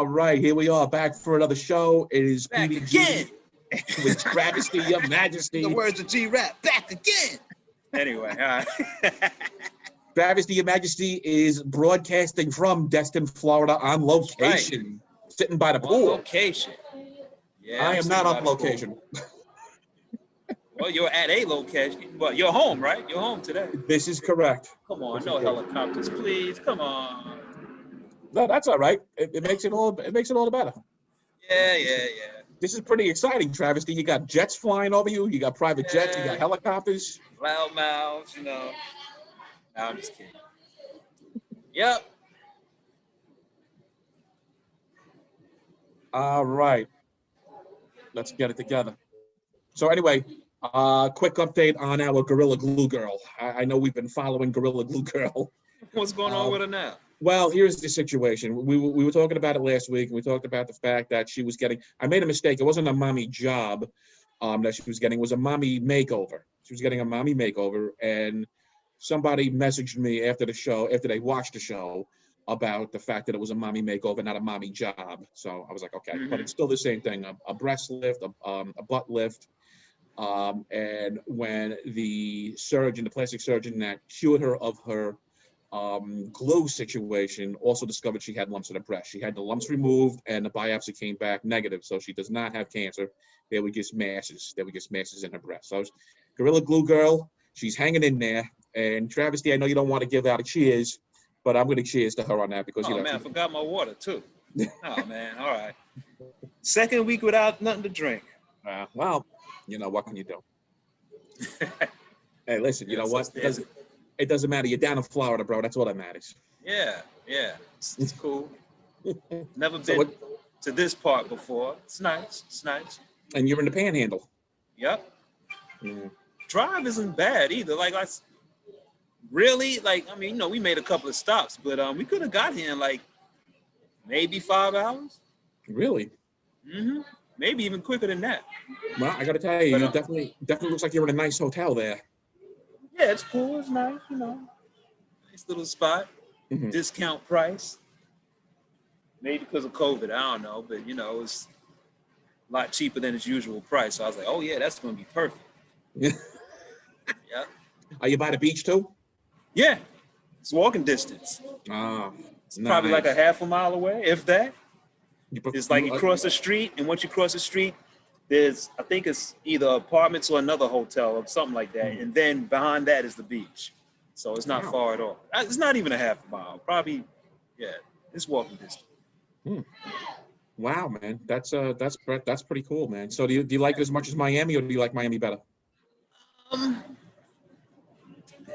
right, here we are back for another show. It is back Petee again G with Travesty Ya Majesty. the words of G-Rap, back again. Anyway, all right. Travesty Ya Majesty is broadcasting from Destin, Florida on location, sitting by the pool. On location. Yeah, I am not on location. Well, you're at a location. Well, you're home, right? You're home today. This is correct. Come on, no helicopters, please. Come on. No, that's all right. It makes it all the better. Yeah. This is pretty exciting, Travesty. You got jets flying over you. You got private jets. You got helicopters. Loud mouths, you know. No, I'm just kidding. Yep. All right. Let's get it together. So anyway, quick update on our Gorilla Glue Girl. I know we've been following Gorilla Glue Girl. What's going on with her now? Well, here's the situation. We were talking about it last week, and we talked about the fact that she was getting. I made a mistake. It wasn't a mommy job that she was getting. It was a mommy makeover. She was getting a mommy makeover, and somebody messaged me after the show, after they watched the show, about the fact that it was a mommy makeover, not a mommy job. So I was like, okay, but it's still the same thing: a breast lift, a butt lift. And when the surgeon, the plastic surgeon that cured her of her glue situation, also discovered she had lumps in her breast. She had the lumps removed, and the biopsy came back negative. So she does not have cancer. They were just masses. They were just masses in her breast. So Gorilla Glue Girl, she's hanging in there. And Travesty, I know you don't want to give out a cheers, but I'm going to cheers to her on that because, man, I forgot my water too. Oh, man. All right. Second week without nothing to drink. Well, you know, what can you do? Hey, listen, you know what? It doesn't matter. You're down in Florida, bro. That's all that matters. Yeah. It's cool. Never been to this part before. It's nice. And you're in the Panhandle. Yep. Drive isn't bad either. Really, I mean, you know, we made a couple of stops, but we could have got here in maybe 5 hours. Really? Maybe even quicker than that. Well, I got to tell you, you definitely looks like you're in a nice hotel there. Yeah, it's cool. It's nice, you know. Nice little spot. Discount price. Maybe because of COVID, I don't know, but you know, it's a lot cheaper than its usual price. So I was like, oh yeah, that's going to be perfect. Yeah. Are you by the beach too? Yeah, it's walking distance. It's probably like a half a mile away, if that. It's like you cross the street, and once you cross the street, there's, I think it's either apartments or another hotel or something like that. And then behind that is the beach. So it's not far at all. It's not even a half a mile. Probably, yeah, it's walking distance. Wow, man. That's pretty cool, man. So do you like it as much as Miami, or do you like Miami better?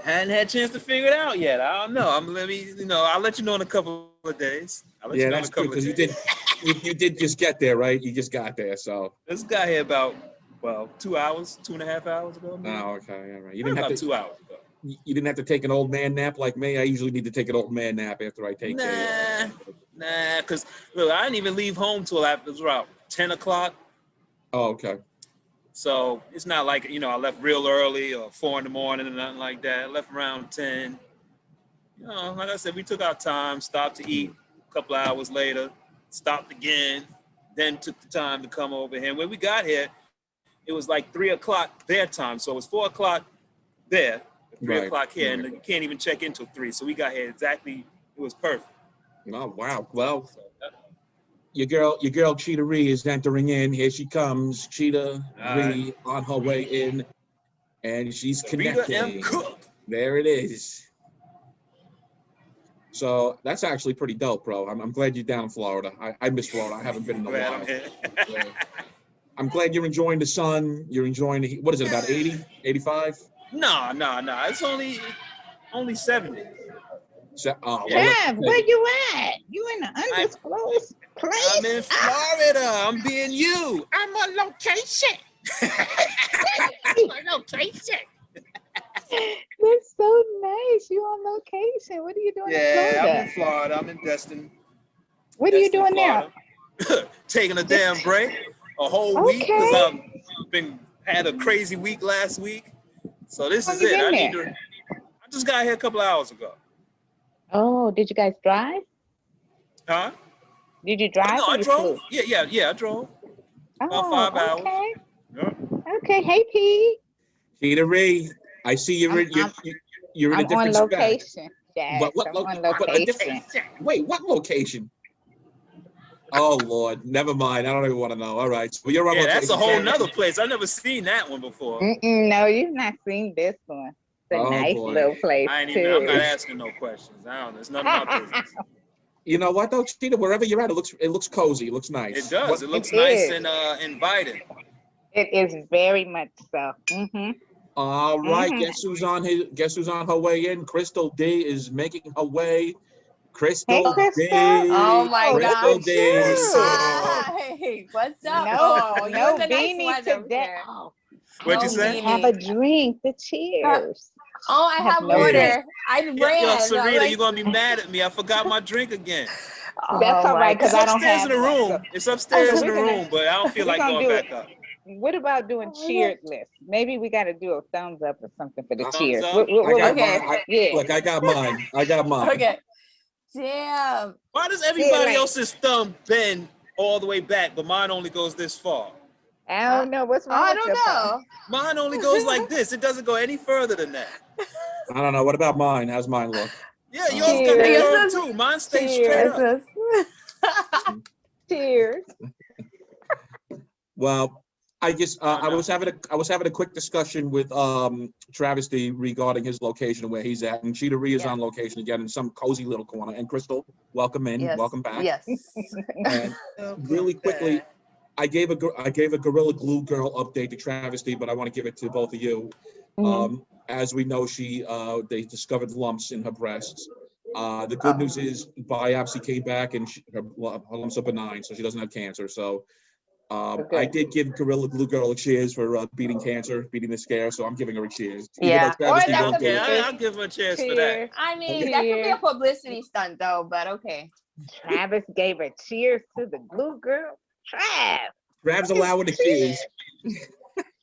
Hadn't had a chance to figure it out yet. I don't know. I'll let you know in a couple of days. Yeah, that's good, because you did just get there, right? You just got there, so. This got here about 2 hours, 2.5 hours ago. Maybe. Oh, okay, all right. You didn't have to 2 hours ago. You didn't have to take an old man nap like me. I usually need to take an old man nap after I take. Nah, because look, I didn't even leave home till after it was around 10 o'clock. Oh, okay. So it's not like, you know, I left real early or 4 in the morning or nothing like that. I left around 10. You know, like I said, we took our time, stopped to eat a couple of hours later, stopped again, then took the time to come over here. And when we got here, it was like 3 o'clock their time. So it was 4 o'clock there, 3 o'clock here, and you can't even check in till 3. So we got here exactly, it was perfect. Oh, wow. Well, your girl Cheetah-Re is entering in. Here she comes, Cheetah-Re on her way in, and she's connecting. There it is. So that's actually pretty dope, bro. I'm glad you're down in Florida. I miss Florida. I haven't been in a while. So, I'm glad you're enjoying the sun. You're enjoying the heat. What is it, about 80, 85? No. It's only 70. Trav, where you at? You in the undisclosed place? I'm in Florida. I'm being you. I'm on location. That's so nice. You on location. What are you doing in Florida? Yeah, I'm in Florida. I'm in Destin. What are you doing now? Taking a damn break. A whole week because I've had a crazy week last week. So this is it. I just got here a couple of hours ago. Oh, did you guys drive? Huh? Did you drive? No, or I you drove. flew? Yeah, I drove. About Oh, 5 hours. okay. Yeah. Okay. Hey, P. Cheetah-Re, I see you're you're in a I'm on different spot. location. Yes, What I'm on what a location. wait, what location? Oh Lord, never mind. I don't even want to know. All right, so you're on Yeah, location. that's a whole nother place. I've never seen that one before. No, you've not seen this one. It's a Oh, nice boy. little place I'm too. not asking no questions. I don't. It's none of my business. You know what though, Cheetah? Wherever you're at, it looks cozy. It looks nice. It does. It looks It nice is. and inviting. It is very much so. All right, guess who's on her way in? Krystal Dee is making her way. Krystal Hey, Dee. Krystal. Oh my Krystal gosh. Dee. What's up? Hi. What's up? No, Oh, you no with the nice beanie one over today. there. Oh, What'd you No say? beanie. have a drink. The cheers. Oh, I have no water. drink. I ran. Yo, I was Sarita, like, you're gonna be mad at me. I forgot my drink again. That's all right, my because It's I don't upstairs have in the one, room. so- It's upstairs so in the we're gonna- room, but I don't feel we're like gonna going do back it. up. What about doing cheered lists? Maybe we got to do a thumbs up or something for the Thumbs cheers. up? We'll I got Okay. mine. Yeah. Look, I got mine. Okay. Damn. Why does everybody like- else's thumb bend all the way back, but mine only goes this far? I don't know what's wrong I with don't your phone. know. Mine only goes like this. It doesn't go any further than that. I don't know. What about mine? How's mine look? Yeah, yours got Cheers. that curve too. Mine stays straight up. Cheers. Well, I just I was having a quick discussion with Travesty regarding his location and where he's at, and Cheetah-Re is on location again in some cozy little corner. And Krystal, welcome in, welcome back. Yes. And really quickly, I gave a Gorilla Glue Girl update to Travesty, but I want to give it to both of you. As we know, they discovered lumps in her breasts. The good news is biopsy came back and her lumps are benign, so she doesn't have cancer. So I did give Gorilla Glue Girl a cheers for beating the scare. So I'm giving her a cheers. Yeah. Even though Travesty Or that won't could do be- it. I'll give her a chance for that. Cheers. I mean, that could be a publicity stunt though, but okay. Travis gave a cheers to the glue girl. Trav. Trav's allowing the cheers.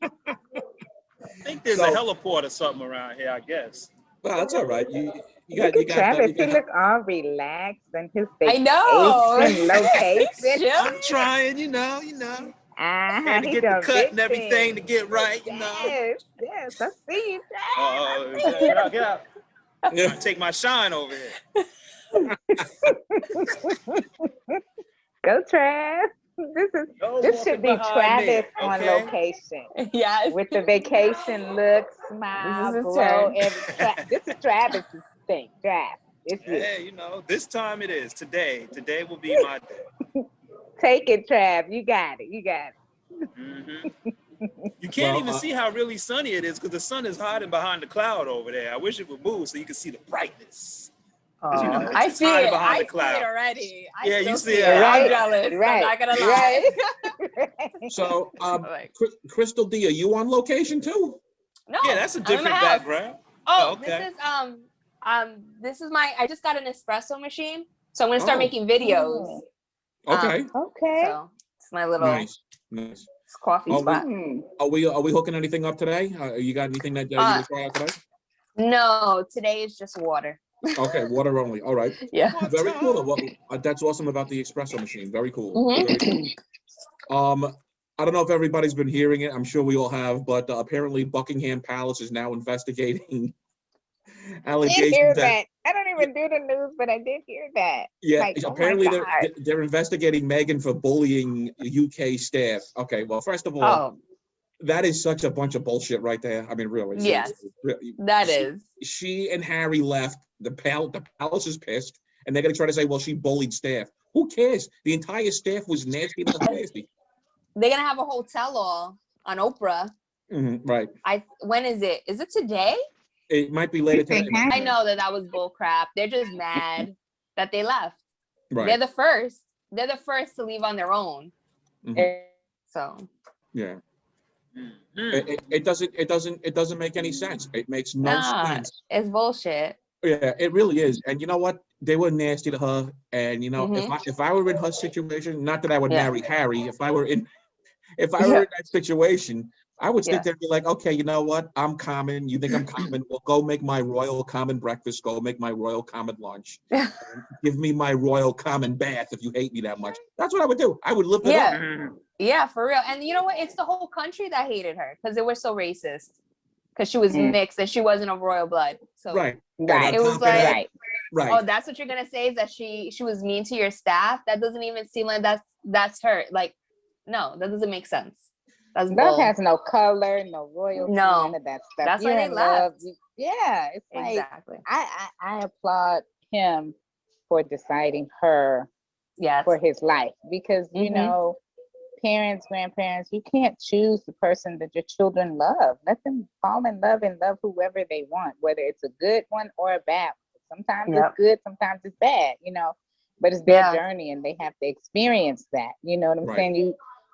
I think there's a heliport or something around here, I guess. Well, that's all right. You Look at Travis. He look all relaxed and his face. I know. Location. I'm trying, you know. Had to He get the doing cut big and everything things. to get right, you know. Yes, I see you, Get out. I take my shine over here. Go, Trav. This should be Travis on location. Yes. With the vacation look, smile, This is his glow. turn. This is Travis's thing. Trav. It's you. Hey, you know, this time it is. Today will be my day. Take it, Trav. You got it. You can't even see how really sunny it is because the sun is hiding behind the cloud over there. I wish it would move so you can see the brightness. Oh, You know, I it's see hiding it. behind I the see cloud. it already. Yeah, you see it. I'm Right, jealous. right, I'm not gonna lie. So, Like- Krystal Dee, are you on location too? No. Yeah, that's a I'm in my different house. background. Oh, okay. this is my. I just got an espresso machine, so I'm gonna start making videos. Okay. Okay. So it's my little Nice. coffee spot. Are we hooking anything up today? You got anything that you can try out today? No, today is just water. Okay, water only. All right. Yeah. Very cool. Well, that's awesome about the espresso machine. Very cool. Mhm. Very cool. I don't know if everybody's been hearing it. I'm sure we all have, but apparently Buckingham Palace is now investigating I allegations did hear that. I don't even do the news, but I did hear that. Yeah, Like, oh my apparently God. they're investigating Meghan for bullying UK staff. Okay, well, first of all, Oh, that is such a bunch of bullshit right there. I mean, really. Yes. Really, that is. she and Harry left. The palace is pissed, and they're gonna try to say, well, she bullied staff. Who cares? The entire staff was nasty. Nasty. They're gonna have a whole tell-all on Oprah. Right. When is it? Is it today? It might be later today. I know that was bull crap. They're just mad that they left. Right. They're the first. They're the first to leave on their own. Mhm. So Yeah. Mm. It doesn't make any sense. It makes no sense. it's bullshit. Yeah, it really is. And you know what? They were nasty to her. And you know, Mhm. if I were in her situation, not that I would Yeah. marry Harry, if I were in that situation, I would sit there and be like, okay, you know what? I'm common. You think I'm common? Well, go make my royal common breakfast. Go make my royal common lunch. Give me my royal common bath if you hate me that much. That's what I would do. I would lift it up. Yeah, for real. And you know what? It's the whole country that hated her because they were so racist. Because she was mixed and she wasn't of royal blood. So right. It was like, right. Oh, that's what you're gonna say is that she was mean to your staff? That doesn't even seem like that's her. Like, no, that doesn't make sense. That's love has no color, no royalty, none of that stuff. That's why they left. It's like exactly. I applaud him for deciding her for his life because you know, parents, grandparents, you can't choose the person that your children love. Let them fall in love and love whoever they want, whether it's a good one or a bad one. Sometimes it's good, sometimes it's bad, you know, but it's their journey and they have to experience that. You know what I'm saying?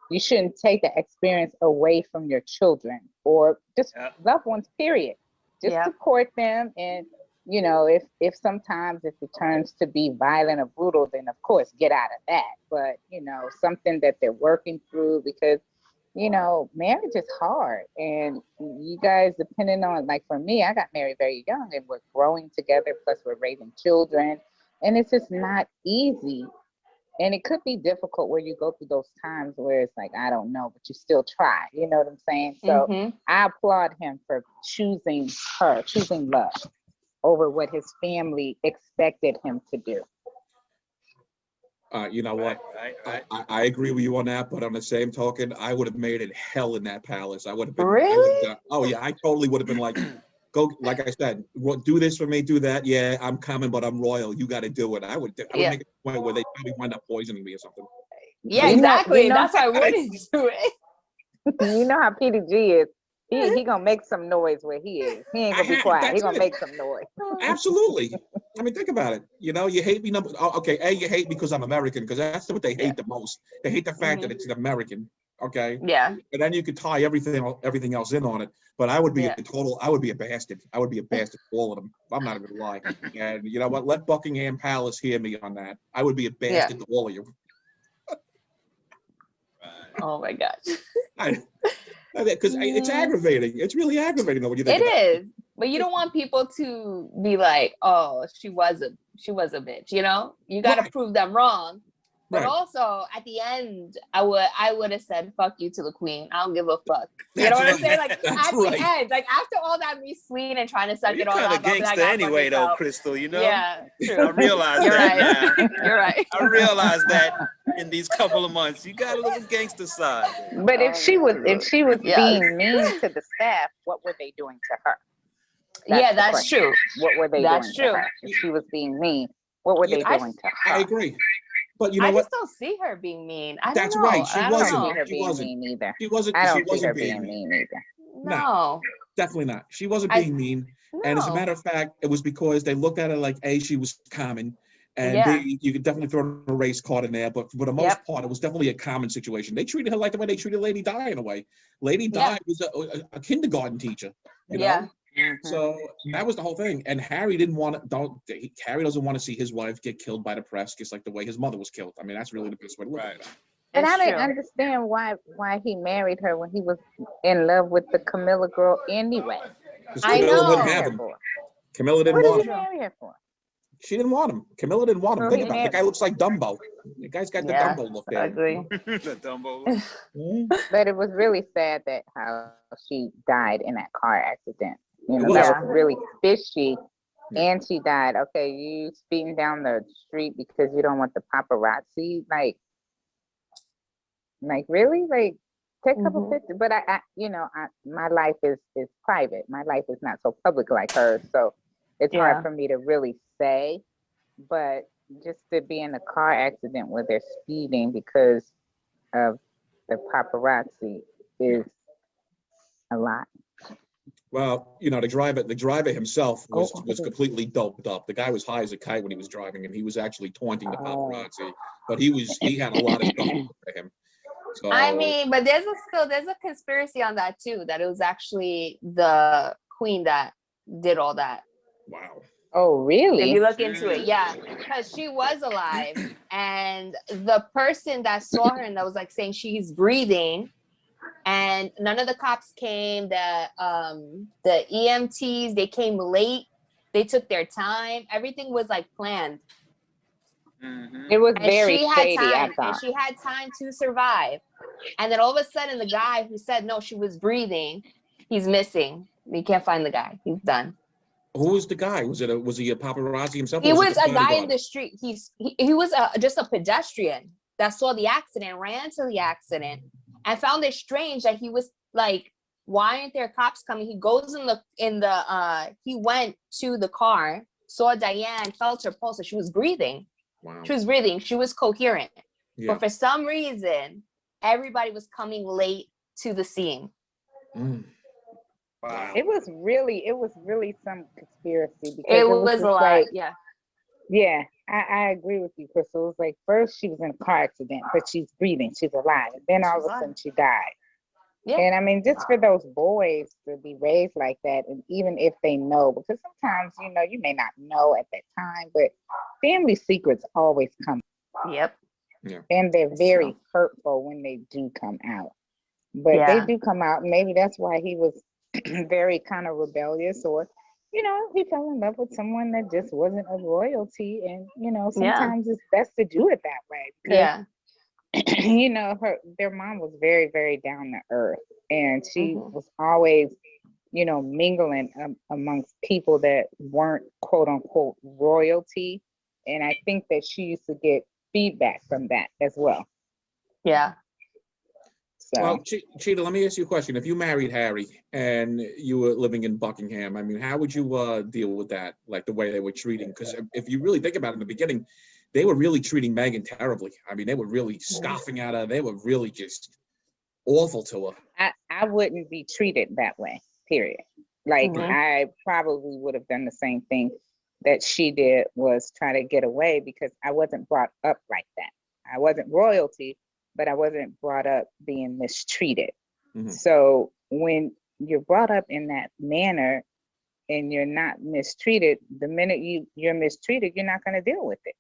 You shouldn't take the experience away from your children or just loved ones, period. Just support them. And, you know, if sometimes if it turns to be violent or brutal, then of course get out of that. But, you know, something that they're working through because, you know, marriage is hard. And you guys, depending on, like for me, I got married very young and we're growing together, plus we're raising children. And it's just not easy. And it could be difficult where you go through those times where it's like, I don't know, but you still try. You know what I'm saying? So I applaud him for choosing love over what his family expected him to do. You know what? I agree with you on that, but on the same token, I would have made it hell in that palace. I would have been. Really? I totally would have been like, go, like I said, do this for me, do that. Yeah, I'm coming, but I'm royal. You got to do it. I would make it a point where they probably wind up poisoning me or something. Yeah, exactly. That's why I wouldn't do it. You know how Petee G is. He gonna make some noise where he is. He ain't gonna be quiet. He gonna make some noise. Absolutely. I mean, think about it. You know, you hate me. Okay, you hate me because I'm American, because that's what they hate the most. They hate the fact that it's an American. Okay. Yeah. And then you could tie everything else in on it. But I would be I would be a bastard. I would be a bastard for all of them. I'm not even gonna lie. And you know what? Let Buckingham Palace hear me on that. I would be a bastard to all of you. Oh my gosh. Because it's aggravating. It's really aggravating when you think it is. But you don't want people to be like, oh, she was a bitch, you know? You gotta prove them wrong. But also at the end, I would have said fuck you to the queen. I don't give a fuck. You know what I'm saying? Like at the end, like after all that me sweet and trying to suck it all up. You're kind of gangster anyway though, Krystal, you know? Yeah. True. I realize that now. You're right. I realize that in these couple of months. You got a little gangster side. But if she was being mean to the staff, what were they doing to her? That's true. What were they doing to her? If she was being mean, what were they doing to her? I agree. But you know I what? just don't see her being mean. That's right. She wasn't. She wasn't mean either. She wasn't. I don't she see wasn't her being mean either. No, definitely not. She wasn't being mean. No. And as a matter of fact, it was because they looked at her like A, she was common, and B, you could definitely throw a race card in there. But for the most part, it was definitely a common situation. They treated her like the way they treated Lady Di in a way. Lady Di was a kindergarten teacher. You know? So that was the whole thing. And Harry Harry doesn't want to see his wife get killed by the press, just like the way his mother was killed. I mean, that's really the best way to look at it. And I didn't understand why he married her when he was in love with the Camilla girl anyway. I know. Wouldn't have him. Camilla didn't want him. What did he marry her for? She didn't want him. Camilla didn't want him. Think about it. The guy looks like Dumbo. The guy's got the Dumbo look there. Ugly. The Dumbo look. But it was really sad that how she died in that car accident. You know, that was really fishy. And she died. Okay, you speeding down the street because you don't want the paparazzi. Like really? Like, take a couple pictures. But I my life is private. My life is not so public like hers. So it's hard for me to really say. But just to be in a car accident where they're speeding because of the paparazzi is a lot. Well, you know, the driver himself was completely doped up. The guy was high as a kite when he was driving, and he was actually taunting the paparazzi. But he had a lot of stuff for him. So, I mean, but there's a conspiracy on that too, that it was actually the queen that did all that. Wow. Oh, really? If you look into it, because she was alive, and the person that saw her and that was like saying she's breathing, and none of the cops came. The EMTs, they came late. They took their time. Everything was like planned. It was And very she had shady, I time, thought. and she had time to survive. And then all of a sudden, the guy who said no, she was breathing, he's missing. We can't find the guy. He's done. Who was the guy? Was he a paparazzi himself? He or was it a guy in the street. He was just a pedestrian that saw the accident, ran to the accident, and found it strange that he was like, why aren't there cops coming? He goes he went to the car, saw Diane, felt her pulse, and she was breathing. Wow. She was breathing. She was coherent. Yeah. But for some reason, everybody was coming late to the scene. Wow. It was really some conspiracy, because It was a lot. like, Yeah. yeah, I agree with you, Krystal. It was like, first she was in a car accident, but she's breathing, she's alive. And then all of a sudden she died. Yeah. And I mean, just for those boys to be raised like that, and even if they know, because sometimes, you may not know at that time, but family secrets always come. Yep. Yeah. And they're very hurtful when they do come out. But they do come out. Maybe that's why he was very kind of rebellious, or, he fell in love with someone that just wasn't of royalty. And, sometimes it's best to do it that way. Because, their mom was very, very down to earth. And she was always, mingling amongst people that weren't quote unquote royalty. And I think that she used to get feedback from that as well. Yeah. So, well, Cheetah, let me ask you a question. If you married Harry and you were living in Buckingham, I mean, how would you deal with that? Like the way they were treating? Because if you really think about it, in the beginning, they were really treating Meghan terribly. I mean, they were really scoffing at her. They were really just awful to her. I wouldn't be treated that way, period. Like, I probably would have done the same thing that she did, was try to get away, because I wasn't brought up like that. I wasn't royalty, but I wasn't brought up being mistreated. So when you're brought up in that manner and you're not mistreated, the minute you're mistreated, you're not going to deal with it.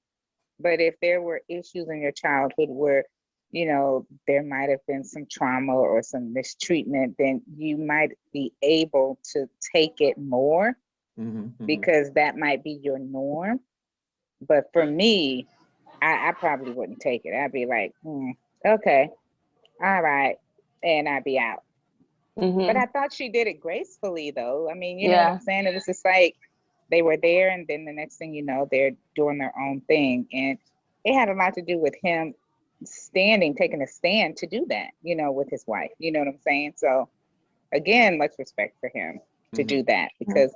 But if there were issues in your childhood where, there might have been some trauma or some mistreatment, then you might be able to take it more, because that might be your norm. But for me, I probably wouldn't take it. I'd be like, okay, all right, and I'd be out. But I thought she did it gracefully, though. I mean, you know what I'm saying? It was just like they were there, and then the next thing you know, they're doing their own thing. And it had a lot to do with him taking a stand to do that, with his wife. You know what I'm saying? So, again, much respect for him to do that, because,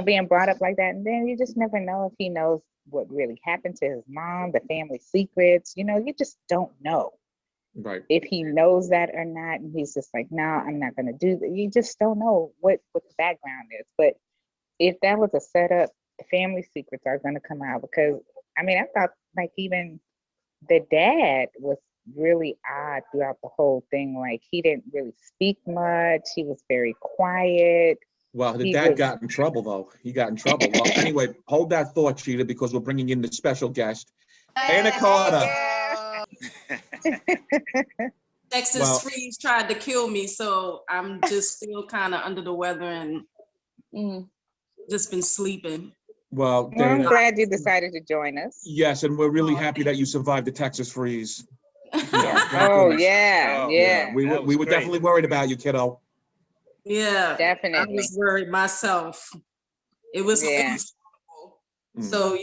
being brought up like that, and then you just never know if he knows what really happened to his mom, the family secrets. You just don't know. Right. If he knows that or not, and he's just like, no, I'm not going to do that. You just don't know what the background is. But if that was a setup, the family secrets are going to come out, because, I mean, I thought like even the dad was really odd throughout the whole thing. Like, he didn't really speak much. He was very quiet. Well, the dad got in trouble, though. He got in trouble. Well, anyway, hold that thought, Cheetah, because we're bringing in the special guest, Anna Carter. Texas freeze tried to kill me, so I'm just still kind of under the weather and just been sleeping. Well, I'm glad you decided to join us. Yes, and we're really happy that you survived the Texas freeze. Yeah. We were definitely worried about you, kiddo. Yeah, definitely. I was worried myself. It was horrible. So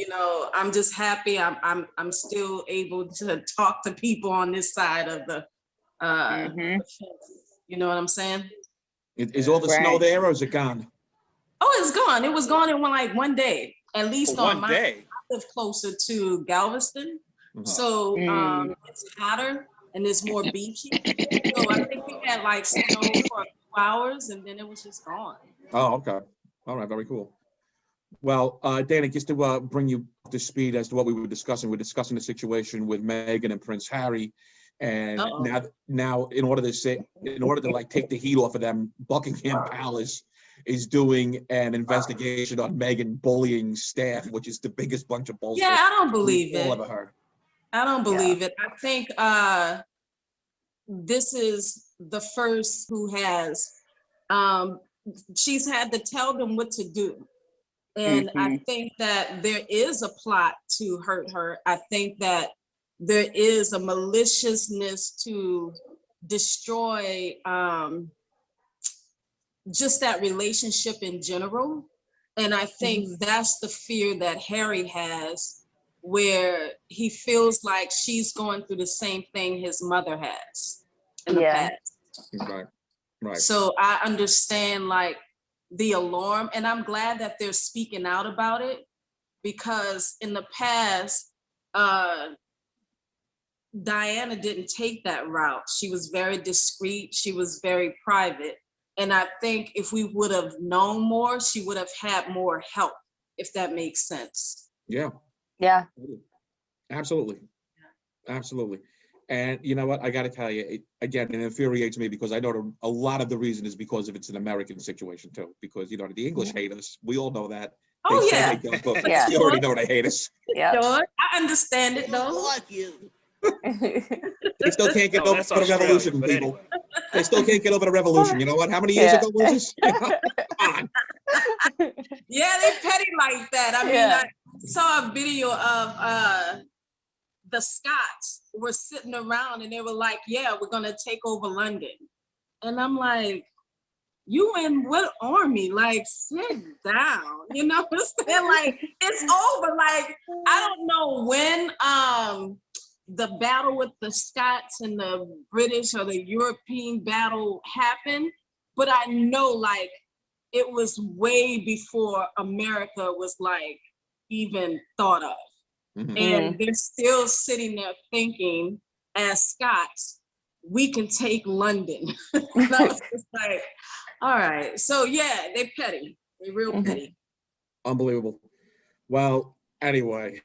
I'm just happy. I'm still able to talk to people on this side of the fence. You know what I'm saying? Is all the snow there, or is it gone? Oh, it's gone. It was gone in one day. At least on my day. I live closer to Galveston, so it's hotter and it's more beachy. So I think we had like snow for 2 hours, and then it was just gone. Oh, okay. All right, very cool. Well, Dana, just to bring you up to speed as to what we were discussing the situation with Meghan and Prince Harry, and now in order to like take the heat off of them, Buckingham Palace is doing an investigation on Meghan bullying staff, which is the biggest bunch of bullshit. Yeah, I don't believe it. All ever heard. I don't believe it. I think this is the first who has, she's had to tell them what to do. And I think that there is a plot to hurt her. I think that there is a maliciousness to destroy just that relationship in general. And I think that's the fear that Harry has, where he feels like she's going through the same thing his mother has in the past. Right. So I understand like the alarm, and I'm glad that they're speaking out about it, because in the past, Diana didn't take that route. She was very discreet. She was very private. And I think if we would have known more, she would have had more help, if that makes sense. Yeah. Yeah. Absolutely. Absolutely. And you know what? I got to tell you, it infuriates me because I know a lot of the reason is because of it's an American situation too. Because, you know, the English hate us. We all know that. Oh, They say yeah. they don't, but Yeah. you already know they hate us. Yeah. Sure, I understand it though. They still can't get over that's the Australia, revolution, but people. anyway. They still can't get over the revolution. You know what? How many years ago was this? Come on. Yeah, they petty like that. I mean, Yeah. I saw a video of the Scots were sitting around and they were like, yeah, we're gonna take over London. And I'm like, you in what army? Like, sit down. You know what I'm saying? Like, it's over. Like, I don't know when the battle with the Scots and the British or the European battle happened, but I know like it was way before America was like even thought of. And they're still sitting there thinking, as Scots, we can take London. And I was just like, all right. So yeah, they petty. They real petty. Unbelievable. Well, anyway,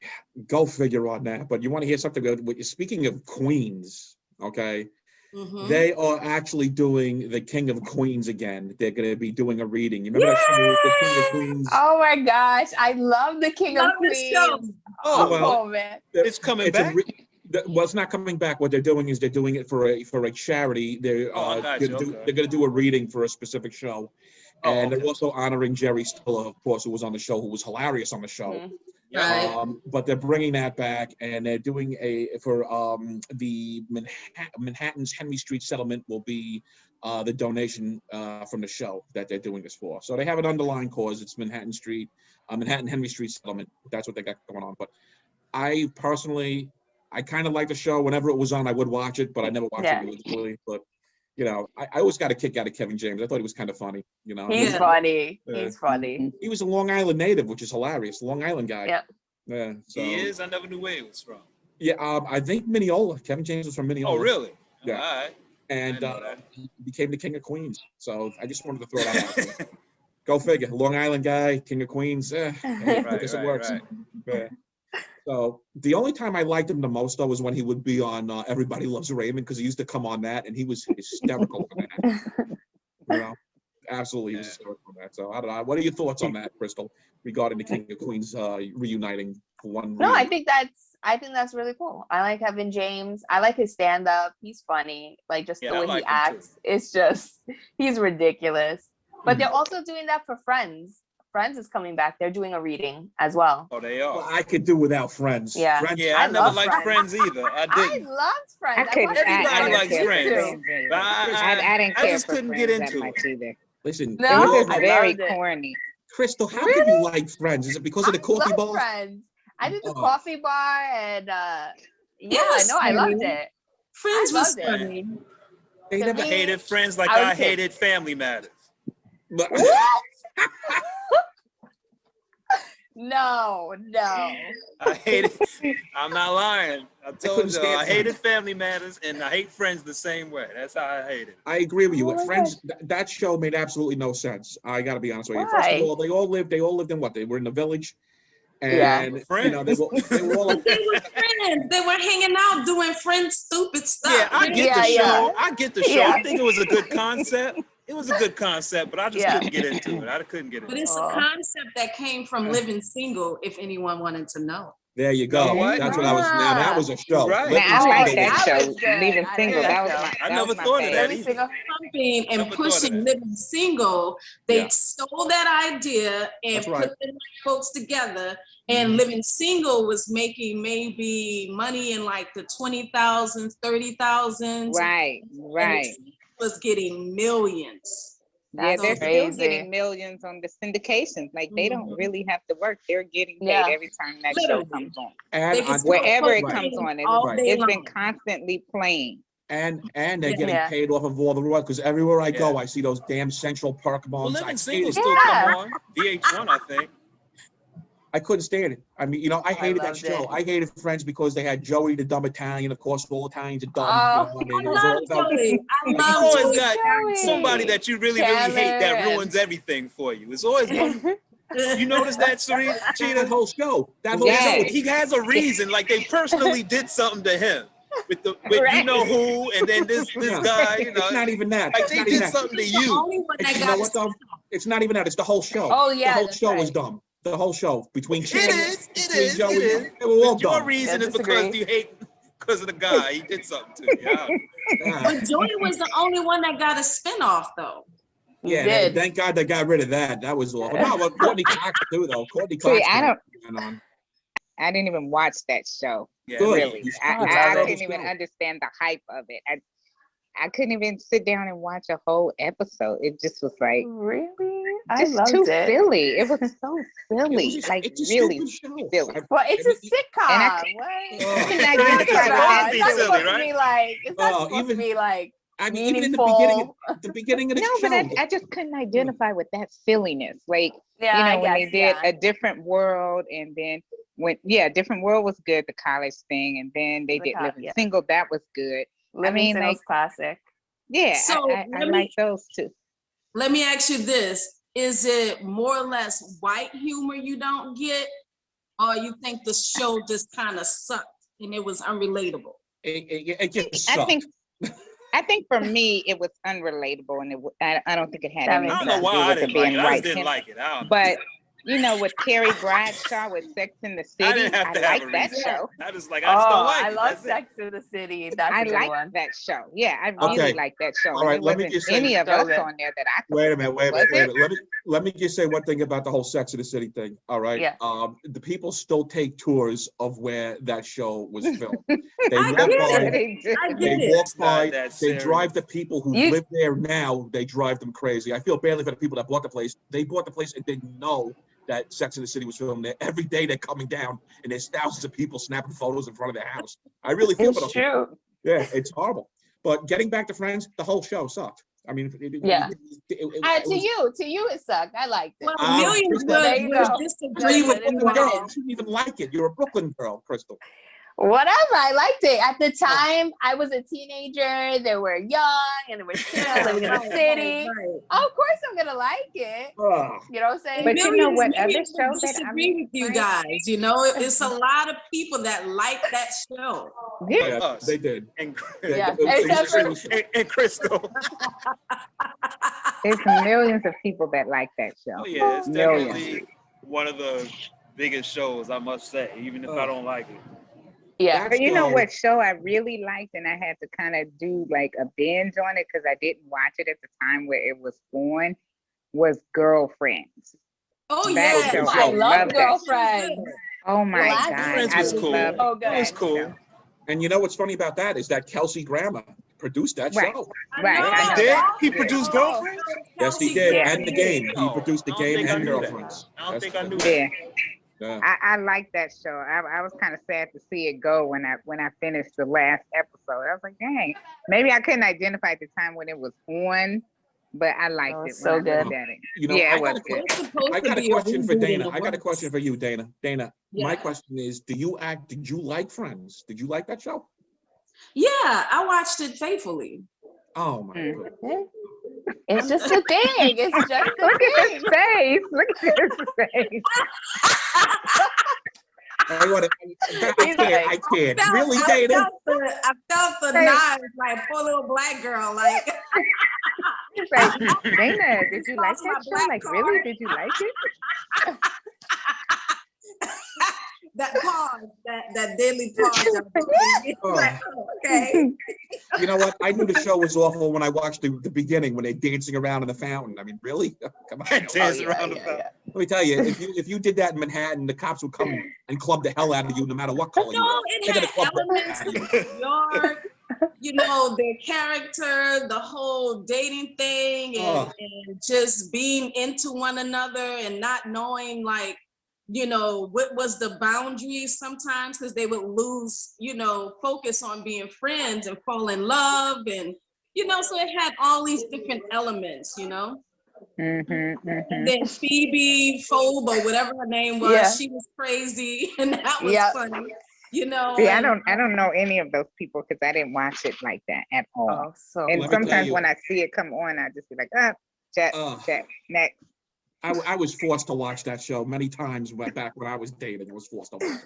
go figure on that. But you want to hear something good? Speaking of queens, okay, they are actually doing the King of Queens again. They're going to be doing a reading. You remember that show, the King of Queens? Oh my gosh, I love the King of Queens. Well, man, it's coming back. Well, it's not coming back. What they're doing is they're doing it for a charity. They're I got you. they're going to do a reading for a specific show, and they're also honoring Jerry Stiller, of course, who was on the show, who was hilarious on the show. But they're bringing that back, and they're doing the Manhattan's Henry Street settlement will be the donation from the show that they're doing this for. So they have an underlying cause. It's Manhattan Henry Street settlement. That's what they got going on. But I personally, I kind of like the show. Whenever it was on, I would watch it, but I never watched it religiously. But you know, I always got a kick out of Kevin James. I thought he was kind of funny. You know, he's funny. He's funny. He was a Long Island native, which is hilarious. Long Island guy. Yeah. So, he is. I never knew where he was from. Yeah, I think Mineola. Kevin James was from Mineola. Oh, really? Yeah. All right. And he became the King of Queens. So I just wanted to throw that out there. Go figure. Long Island guy, King of Queens. I guess it works. Yeah. So the only time I liked him the most, though, was when he would be on Everybody Loves Raymond, because he used to come on that, and he was hysterical for that. You know, absolutely hysterical for that. So I don't know. What are your thoughts on that, Krystal, regarding the King of Queens reuniting for one? No, I think that's really cool. I like Kevin James. I like his stand-up. He's funny. Like just the way he acts. It's just he's ridiculous. But they're also doing that for Friends. Friends is coming back. They're doing a reading as well. Oh, they are. Well, I could do without Friends. Yeah, Friends, I never liked Friends either. I didn't. I loved Friends. Everybody likes Friends. I didn't care. I just couldn't get into it either. Listen, it was very corny. Krystal, how could you like Friends? Is it because of the coffee bar? Friends. I did the coffee bar, and I loved it. Friends was funny. They never hated Friends like I hated Family Matters. What? No. I hate it. I'm not lying. I told you I hated Family Matters and I hate Friends the same way. That's how I hate it. I agree with you. Friends, that show made absolutely no sense. I got to be honest with you. First of all, they all lived in what? They were in the village. And you know, they were all they were friends. They were hanging out doing friend stupid stuff. Yeah, I get the show. I get the show. I think it was a good concept. It was a good concept, but I just couldn't get into it. I couldn't get into it. But it's a concept that came from living single, if anyone wanted to know. There you go. what? That's what I was. Now that was a show. Right. Living Now, I like Single that was- show. was good. Leaving I Single. like That was that my. show. I that never was my thought of that favorite. Living either. Single. Pumping and Never thought of pushing that. Living Single, they Yeah. stole that idea and That's put right. the white folks together. And Living Single was making maybe money in like the 20,000s, 30,000s. Right. Right. Was getting millions. Yeah, That's they're still crazy. getting millions on the syndications. Like they don't really have to work. They're getting paid Yeah. every time that Literally. show comes on. And They can on- still Wherever it post comes things on, all day it's been long. constantly playing. and they're getting Yeah. paid off of all the royalties because everywhere I go, Yeah. I see those damn Central Park Well, moms. I Living hated Single it. still come on VH1, I think. I couldn't stand it. I mean, I hated that loved show. it. I hated Friends because they had Joey, the dumb Italian. Of course, all Italians are dumb. Oh, I mean, it was all love about. Joey. I You love always Joey. got Joey. somebody that you really, really hate that Chandler ruins everything for you. It's always one. You notice that, Serena? That Cheetah? whole show. That whole Yes. show. He has a reason. Like they personally did something to him with you Right. know who, and then this Yeah. guy. You It's know, not even that. like It's they not even did that. something to The you. only one that You know got what though? It's not even that. It's the whole show. Oh, yeah, The whole that's show was right. dumb. The whole show between It Chandler, is. It between is. Joey, It is. they were all But your dumb. reason Yeah, is because disagree. you hate because of the guy. He did something to you. Yeah. Yeah. But Joey was the only one that got a spinoff though. You Yeah, did. thank God they got rid of that. That was awful. No, well, Courtney Cox too, though. Courtney See, Cox. I don't- went on. I didn't even watch that show. Yeah. Good. Really, You I, should. I love it. couldn't even understand the hype of it. I couldn't even sit down and watch a whole episode. It just was like Really? I just loved too it. silly. It was so silly, It's like it's a really stupid show. silly. Well, it's a sitcom. And I- What? Oh. couldn't It's identify supposed with to be that. It's not silly, supposed to right? be like. It's not Oh, supposed even- to be like. I mean, even in the Meaningful. beginning of the No, show. but I just couldn't identify with that silliness. Like, Yeah, you know, I when they guess, did yeah. A Different World, and then Different World was good, the college thing, and then they did Living yeah. Single, that was good. Living mean, Single's like- classic. Yeah, So, I let me- like those two. Let me ask you this. Is it more or less white humor you don't get? Or you think the show just kind of sucked and it was unrelatable? It just I sucked. think for me it was unrelatable, and I don't think it had That I makes anything don't to know do why I with it didn't like being it. I white. just didn't like it. I don't But you know, with Carrie Bradshaw with Sex in the I City, didn't have I to have like a that reason. show. I just like I just don't like I it. love That's it. Sex in the City. That's I a good like one. that show. Yeah, I Okay. really like that show. All right, There let me wasn't just say- any of So us good. on there that I could. Wait a minute. Was it? Let me just say one thing about the whole Sex of the City thing. All right. Yeah. The people still take tours of where that show was filmed. They I walk get by. it. They did. I get They it. walk It's not by. that They drive serious. the people who You- live there now. They drive them crazy. I feel badly for the people that bought the place. They bought the place and didn't know that Sex and the City was filmed there. Every day they're coming down, and there's thousands of people snapping photos in front of their house. I really feel for It's them. true. Yeah, it's horrible. But getting back to Friends, the whole show sucked. I mean, Yeah. it To you, it sucked. I liked it. Well, millions There you go. would disagree with But you. it's girl, all. you shouldn't even like it. You're a Brooklyn girl, Krystal. Whatever, I liked it. At the time, I was a teenager. They were young and they were still living in the Right, city. right. Of course, I'm gonna like it. Ugh. You know what I'm saying? But you know what Millions other would show that I disagree with you guys. You know, it's a lot of people that like that show. Yeah. Yeah, Us. they did. And, Yeah, They- except for- and Krystal. There's millions of people that like that show. Oh yeah, it's Millions. definitely one of the biggest shows, I must say, even if I don't like it. Yeah. But you know So- what show I really liked, and I had to kind of do like a binge on it because I didn't watch it at the time where it was on, was Girlfriends. Oh That yeah, show, I love that. Girlfriends. Oh my Last God. Friends I was cool. love Oh, good. It was that cool. show. And you know what's funny about that is that Kelsey Grammer produced that Right. show. Right. know. I He know did? that. He produced Girlfriends? Yes, he Kelsey did. Yeah. And the game. He Oh, produced the I don't game think I and knew that. Girlfriends. I don't That's think I the- knew Yeah. Yeah. I like that show. I was kind of sad to see it go when I finished the last episode. I was like, dang, maybe I couldn't identify at the time when it was on, but I liked Oh, it so when I good. looked at it. You know, Yeah, I it got was a good. It's supposed I to got a be question for reboot in Dana. the I got a works. question for you, Dana. Dana, my Yeah. question is, did you like Friends? Did you like that show? Yeah, I watched it faithfully. Oh my Mm. God. It's just a thing. It's just a Look at thing. his face. Look at his face. I can't. Really, Dana? I felt the Hey. knives like poor little black girl. Like He's like, Dana, did you like Lost my that show? black Like, card. really? Did you like it? that pause, that daily pause. Like, oh, okay. You know what? I knew the show was awful when I watched the beginning when they're dancing around in the fountain. I mean, really? Come on. Dancing around the fountain. Let me tell you, if you did that in Manhattan, the cops would come and club the hell out of you, no matter what color you No, were. it had elements of New York. You know, their character, the whole dating thing, and just being into one another and not knowing, like, you know, what was the boundaries sometimes, because they would lose, you know, focus on being friends and fall in love. And, you know, so it had all these different elements, you know. And then Phoebe Phobe, or whatever her name was, she was crazy, and that was funny. You know, see, I don't know any of those people because I didn't watch it like that at all. Oh, so and sometimes when I see it come on, I just be like, check, next. I was forced to watch that show many times back when I was dating. I was forced to watch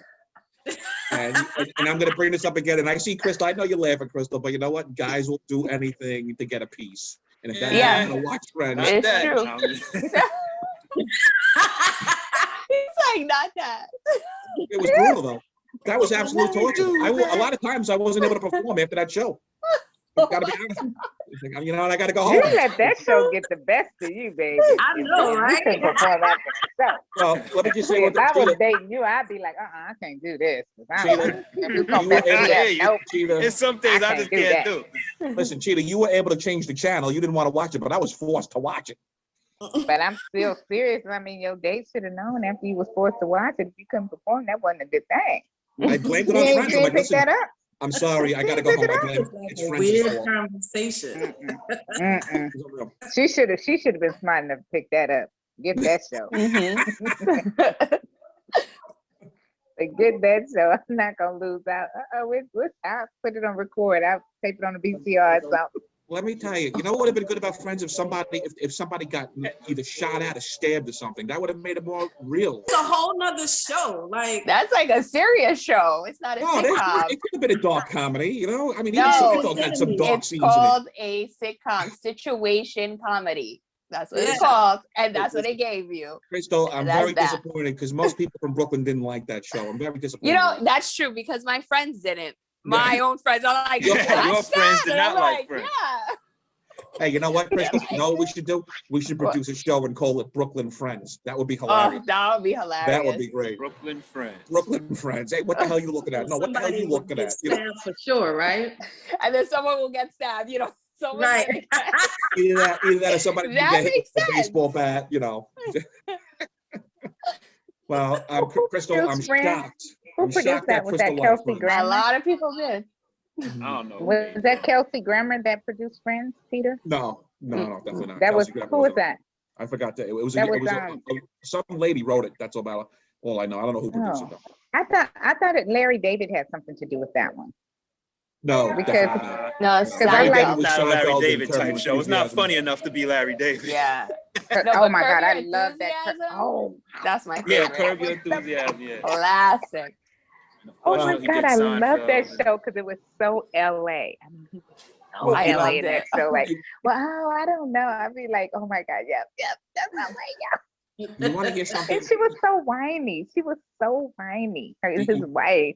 it. And I'm going to bring this up again. And I see Krystal. I know you're laughing, Krystal, but you know what? Guys will do anything to get a piece. And if that's not going to watch Friends, it's true. It's like not that. It was brutal though. That was absolute torture. A lot of times I wasn't able to perform after that show. Gotta be honest. You know, and I gotta go home. You let that show get the best of you, baby. I know, right? You couldn't perform after the show. Well, let me just say, if I was dating you, I'd be like, I can't do this. Cheetah, there's some things I just can't do. Listen, Cheetah, you were able to change the channel. You didn't want to watch it, but I was forced to watch it. But I'm still serious. I mean, your date should have known after you was forced to watch it. If you couldn't perform, that wasn't a good thing. I blamed it on Friends. I'm like, listen, that up. I'm sorry, I gotta go home. It's a Friends' weird fault. conversation. She should have been smart enough to pick that up. Get that show. Get that show. I'm not gonna lose out. I'll put it on record. I'll tape it on the VCR or something. Let me tell you, you know what would have been good about Friends if somebody got either shot at or stabbed or something? That would have made it more real. It's a whole nother show. Like, that's like a serious show. It's not a sitcom. It could have been a dark comedy, you know? I mean, no, Seinfeld had some dark scenes in it. It's called a sitcom, situation comedy. That's what it's called, and that's what they gave you. Krystal, I'm very disappointed because most people from Brooklyn didn't like that show. I'm very disappointed. You know, that's true because my friends didn't. My own friends are like, your friends did not like Friends. Yeah. Hey, you know what, Krystal? You know what we should do? We should produce a show and call it Brooklyn Friends. That would be hilarious. Oh, that would be hilarious. That would be great. Brooklyn Friends. Brooklyn Friends. Hey, what the hell are you looking at? No, what the hell are you looking at? You know? For sure, right? And then someone will get stabbed, you know. Right. Either that or somebody will get hit with a baseball bat, you know. Well, Krystal, I'm shocked. Who produced that? Was that Kelsey Grammer? A lot of people did. I don't know. Was that Kelsey Grammer that produced Friends, Peter? No, definitely not. That was who was that? I forgot that. It was some lady wrote it. That's about all I know. I don't know who produced it though. I thought Larry David had something to do with that one. No, because it's not a Larry David type show. It's not funny enough to be Larry David. Yeah. Oh my God, I love that. Oh, that's my favorite. Yeah, Curb Your Enthusiasm. Yeah. Classic. Oh my God, I love that show because it was so LA. I mean, he was so LA in that show. Like, well, I don't know. I'd be like, oh my God, yep, that's LA, yeah. You want to hear something? And she was so whiny. His wife.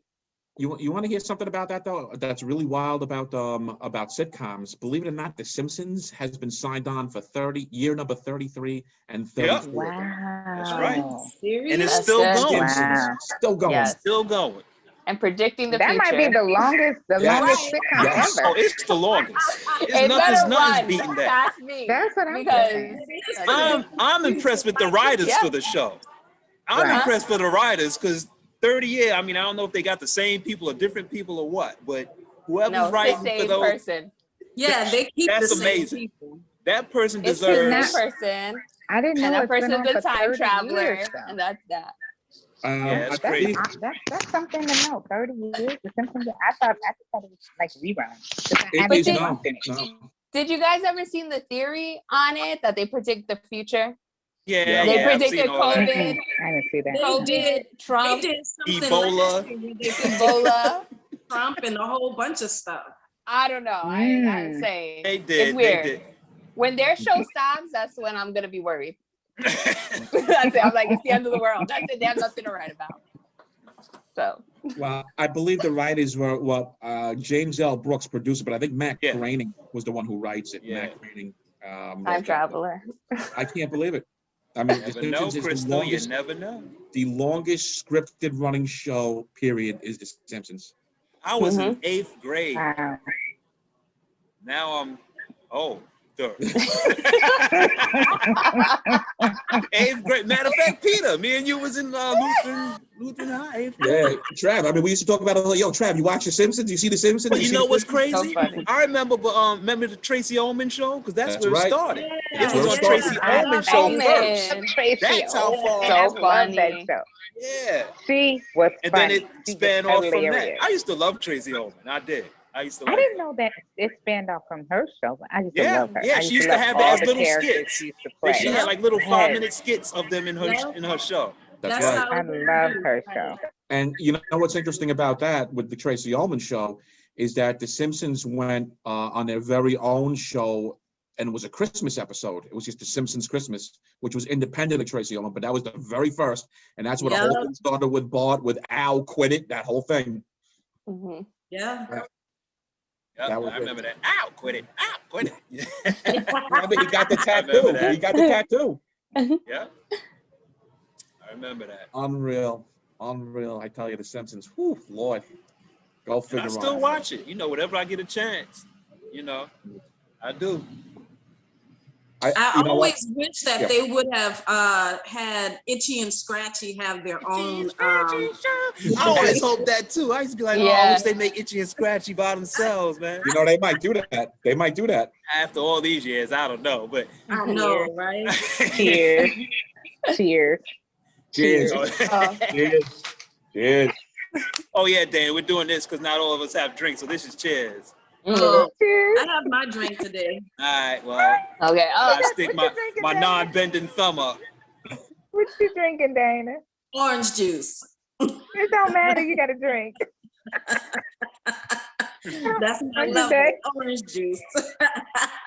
You want to hear something about that though? That's really wild about sitcoms. Believe it or not, The Simpsons has been signed on for year number 33 and 34. Yep. Wow, that's right. Serious? And it's still going. Wow. Still going. Yes. Still going. And predicting the that future. Might be the longest sitcom ever. Oh, it's the longest. Nothing's beating that. Past me. That's what I'm saying. I'm impressed with the writers for the show. I'm impressed with the writers because 30 years. I mean, I don't know if they got the same people or different people or what, but whoever's writing for those person. Yeah, they keep that's the same amazing. people. That person It's deserves. that person. I didn't know that person's a time traveler, and that's that. Yeah, that's crazy. That's something to know. 30 years. The Simpsons. I thought it was like reruns. Did you guys ever seen the theory on it that they predict the future? Yeah, they predicted COVID. I didn't see that. COVID, Trump, Ebola, Trump, and a whole bunch of stuff. I don't know. I'm saying they did. It's weird. They did. When their show stops, that's when I'm gonna be worried. That's it. I'm like, it's the end of the world. That's it. They have nothing to write about. So. Well, I believe the writers were James L. Brooks produced it, but I think Matt Groening was the one who writes it. Yeah. Matt Groening. Time traveler. I can't believe it. I mean, Never know, Krystal. You never know. The longest scripted running show, period, is The Simpsons. I was in 8th grade. Wow. Now I'm, third. 8th grade. Matter of fact, Peter, me and you was in Lutheran High. Yeah, Trav. I mean, we used to talk about it. Yo, Trav, you watch The Simpsons? You see The Simpsons? But you know what's crazy? So funny. I remember the Tracy Ullman show? Because that's where it started. Yeah, It was on Tracy Ullman show first. That's how far. So funny. That show. Yeah. She was And funny. then it spanned off from that. I used to love Tracy Ullman. I did. I used to I like didn't know that it spanned off from her show, but I used to love her. Yeah, I she used to love have all as the little characters skits. she used to play. She had like little 5-minute skits of them in her show. That's right. I love her show. And you know what's interesting about that with the Tracy Ullman show is that The Simpsons went on their very own show, and it was a Christmas episode. It was just The Simpsons Christmas, which was independent of Tracy Ullman, but that was the very first. And that's what the whole thing started with Bart, with Al quit it, that whole thing. Mm-hmm. Yeah. Yep, I remember that. Ow, quit it. Ow, quit it. Remember, he got the tattoo. He got the tattoo. Yeah. I remember that. Unreal. I tell you, The Simpsons. Whew, Lord. Go figure And out. I still watch it. You know, whenever I get a chance. You know, I do. I always wish that they would have had Itchy and Scratchy have their own. I always hope that too. I used to be like, I wish they make Itchy and Scratchy by themselves, man. You know, they might do that. They might do that. After all these years, I don't know, but I know, right? Cheers. Cheers. Cheers. Cheers. Cheers. Oh yeah, Dan, we're doing this because not all of us have drinks, so this is cheers. Cheers. I have my drink today. All right, well, Okay. I stick my non-bending thumb up. What you drinking, Dana? Orange juice. It don't matter. You got to drink. That's my One level. today? Orange juice.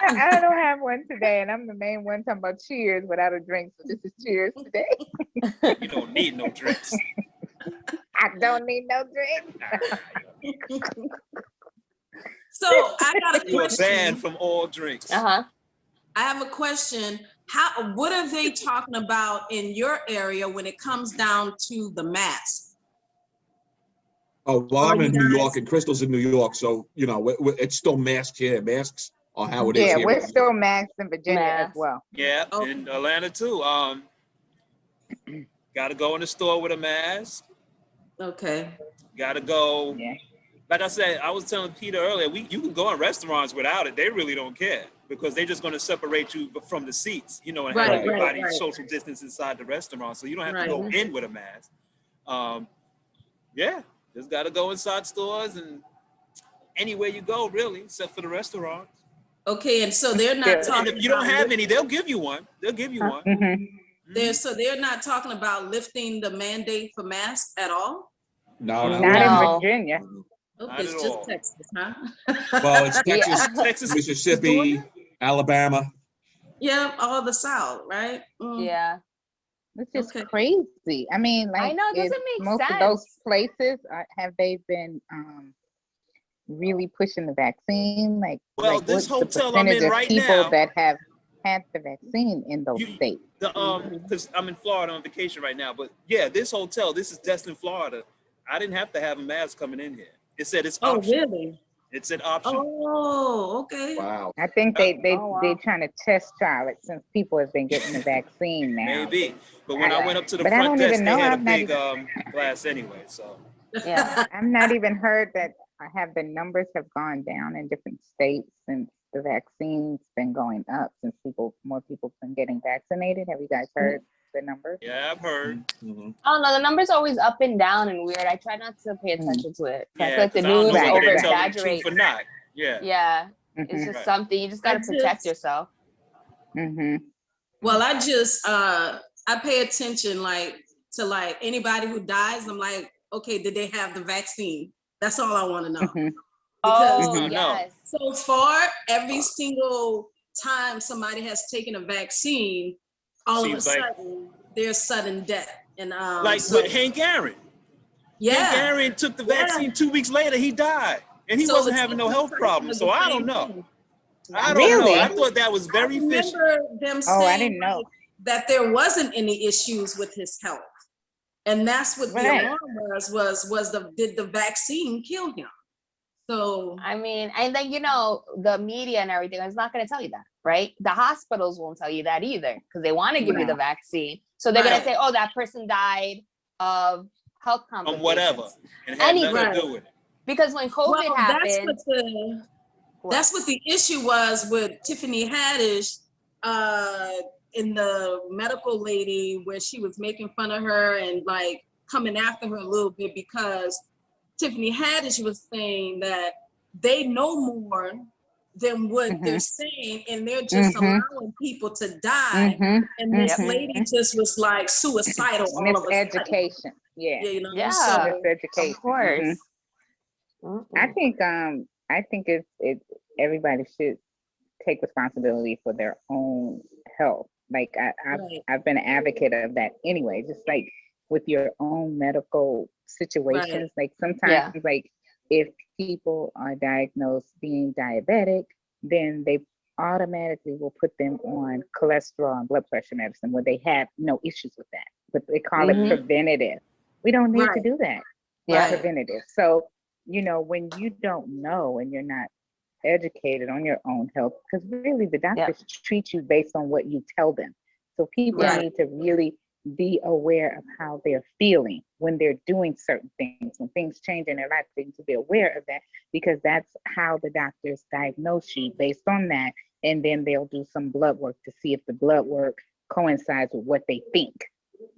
I don't have one today, and I'm the main one talking about cheers without a drink. So this is cheers today. You don't need no drinks. I don't need no drink. So I got a You're question. banned from all drinks. Uh-huh. I have a question. What are they talking about in your area when it comes down to the mask? Oh, well, I'm in New York, and Krystal's in New York, so you know it's still masked here. Masks are how it is. Yeah, here. we're still maxed in Virginia as Masked. well. Yeah, in Atlanta too. Got to go in the store with a mask. Okay. Got to go. Yeah. Like I said, I was telling Peter earlier, you can go in restaurants without it. They really don't care because they're just going to separate you from the seats, you know, and have everybody social distance inside the restaurant. So you don't have to go in with a mask. Yeah, just got to go inside stores and anywhere you go, really, except for the restaurants. Okay, and so they're not talking. And if you don't have any, they'll give you one. They'll give you one. Mm-hmm. So they're not talking about lifting the mandate for masks at all? No. Not in Virginia. Okay, it's just Texas, huh? Well, it's Texas, Texas, Mississippi, Alabama. Yeah, all the South, right? Yeah. It's just crazy. I mean, like, I know, it doesn't make most sense. of those places have they been really pushing the vaccine? Like, well, this what's the hotel I'm in percentage of right people now that have had the vaccine in those states? Because I'm in Florida on vacation right now, but yeah, this hotel, this is Destin, Florida. I didn't have to have a mask coming in here. It said it's optional. Oh, really? It's an option. Oh, okay. Wow. I think they trying to test trial it since people have been getting the vaccine now. Maybe, but when I went up to the But I front don't desk, even they know. had a I've not big even- glass anyway. So Yeah. I've not even heard that the numbers have gone down in different states since the vaccine's been going up, since more people been getting vaccinated. Have you guys heard the numbers? yeah, I've heard. Mm-hmm. I don't know. The numbers are always up and down and weird. I try not to pay attention to it. I Yeah, feel like the 'cause I don't news know whether over they're telling the exaggerates. truth or not. Yeah. Yeah. Mhm. It's just Right. something you just gotta protect yourself. Mm-hmm. Well, I just I pay attention to anybody who dies. I'm like, okay, did they have the vaccine? That's all I want to know. Mm-hmm. Because Oh, no. yes. so far, every single time somebody has taken a vaccine, all Seems of a like- sudden there's sudden death. And Like so- with Hank Aaron. Yeah. Aaron took the vaccine 2 weeks later, he died. And he So wasn't it's having no different health person problems. is So the I same don't know. thing. I don't Really? know. I thought that was very I fishy. remember them Oh, I saying didn't know. that there wasn't any issues with his health. And that's what the Right. alarm did the vaccine kill him? So I mean, and then, you know, the media and everything is not going to tell you that, right? The hospitals won't tell you that either because they want to give you the vaccine. So they're going to say, oh, that person died of health complications. Whatever. And had nothing Right. to do with it. Because when COVID happened, that's what the issue was with Tiffany Haddish in the medical lady, where she was making fun of her and like coming after her a little bit, because Tiffany Haddish was saying that they know more than what they're saying, and they're just allowing people to die. And this lady just was like suicidal all of a sudden. Miseducation. Yeah. You know? Yeah. So, Miseducation. of course. I think it's everybody should take responsibility for their own health. Like I've been an advocate of that anyway, just like with your own medical situations. Like sometimes like if people are diagnosed being diabetic, then they automatically will put them on cholesterol and blood pressure medicine when they have no issues with that. But they call it preventative. We don't need to do that. Preventative. So, you know, when you don't know and you're not educated on your own health, because really the doctors treat you based on what you tell them. So people need to really be aware of how they're feeling when they're doing certain things. When things change in their life, they need to be aware of that, because that's how the doctors diagnose you based on that. And then they'll do some blood work to see if the blood work coincides with what they think.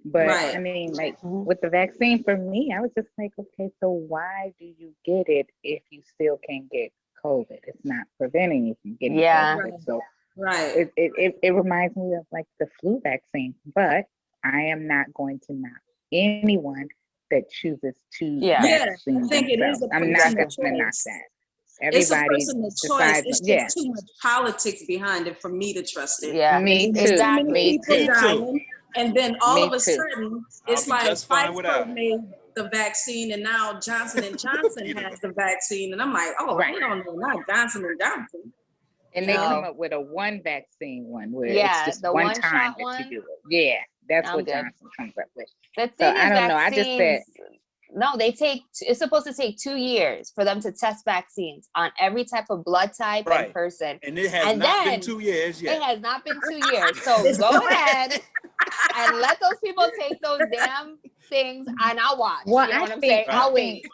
But I mean, like with the vaccine, for me, I was just like, okay, so why do you get it if you still can't get COVID? It's not preventing you from getting COVID. So it reminds me of like the flu vaccine, but I am not going to knock anyone that chooses to vaccine I think it is themselves. I'm not going to knock that. Everybody it's a personal choice. It's just too much politics behind it for me to trust it. Me too. Exactly. Me too. Dying, and then all of a sudden, it's like Pfizer made the vaccine, and now Johnson and Johnson has the vaccine, and I'm like, oh, I don't know, not Johnson and Johnson. And they come up with a one vaccine one where it's just the one time that you do it. Yeah, that's what Johnson comes up with. The thing is, I don't know. I just said no. It's supposed to take 2 years for them to test vaccines on every type of blood type and person. And it has not been 2 years yet. It has not been 2 years. So go ahead and let those people take those damn things, and I'll watch. Well, you know what I'm saying? I'll wait.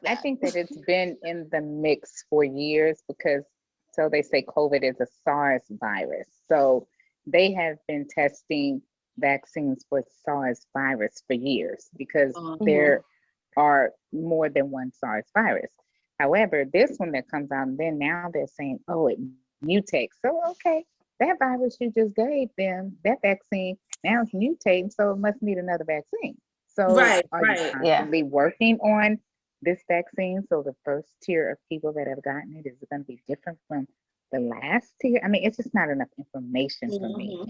I think that it's been in the mix for years, because so they say COVID is a SARS virus. So they have been testing vaccines for SARS virus for years, because there are more than one SARS virus. However, this one that comes out, and then now they're saying, oh, it mutates. So, okay, that virus you just gave them, that vaccine, now it's mutating, so it must need another vaccine. So are you constantly working on this vaccine? So the first tier of people that have gotten it, is it going to be different from the last tier? I mean, it's just not enough information for me.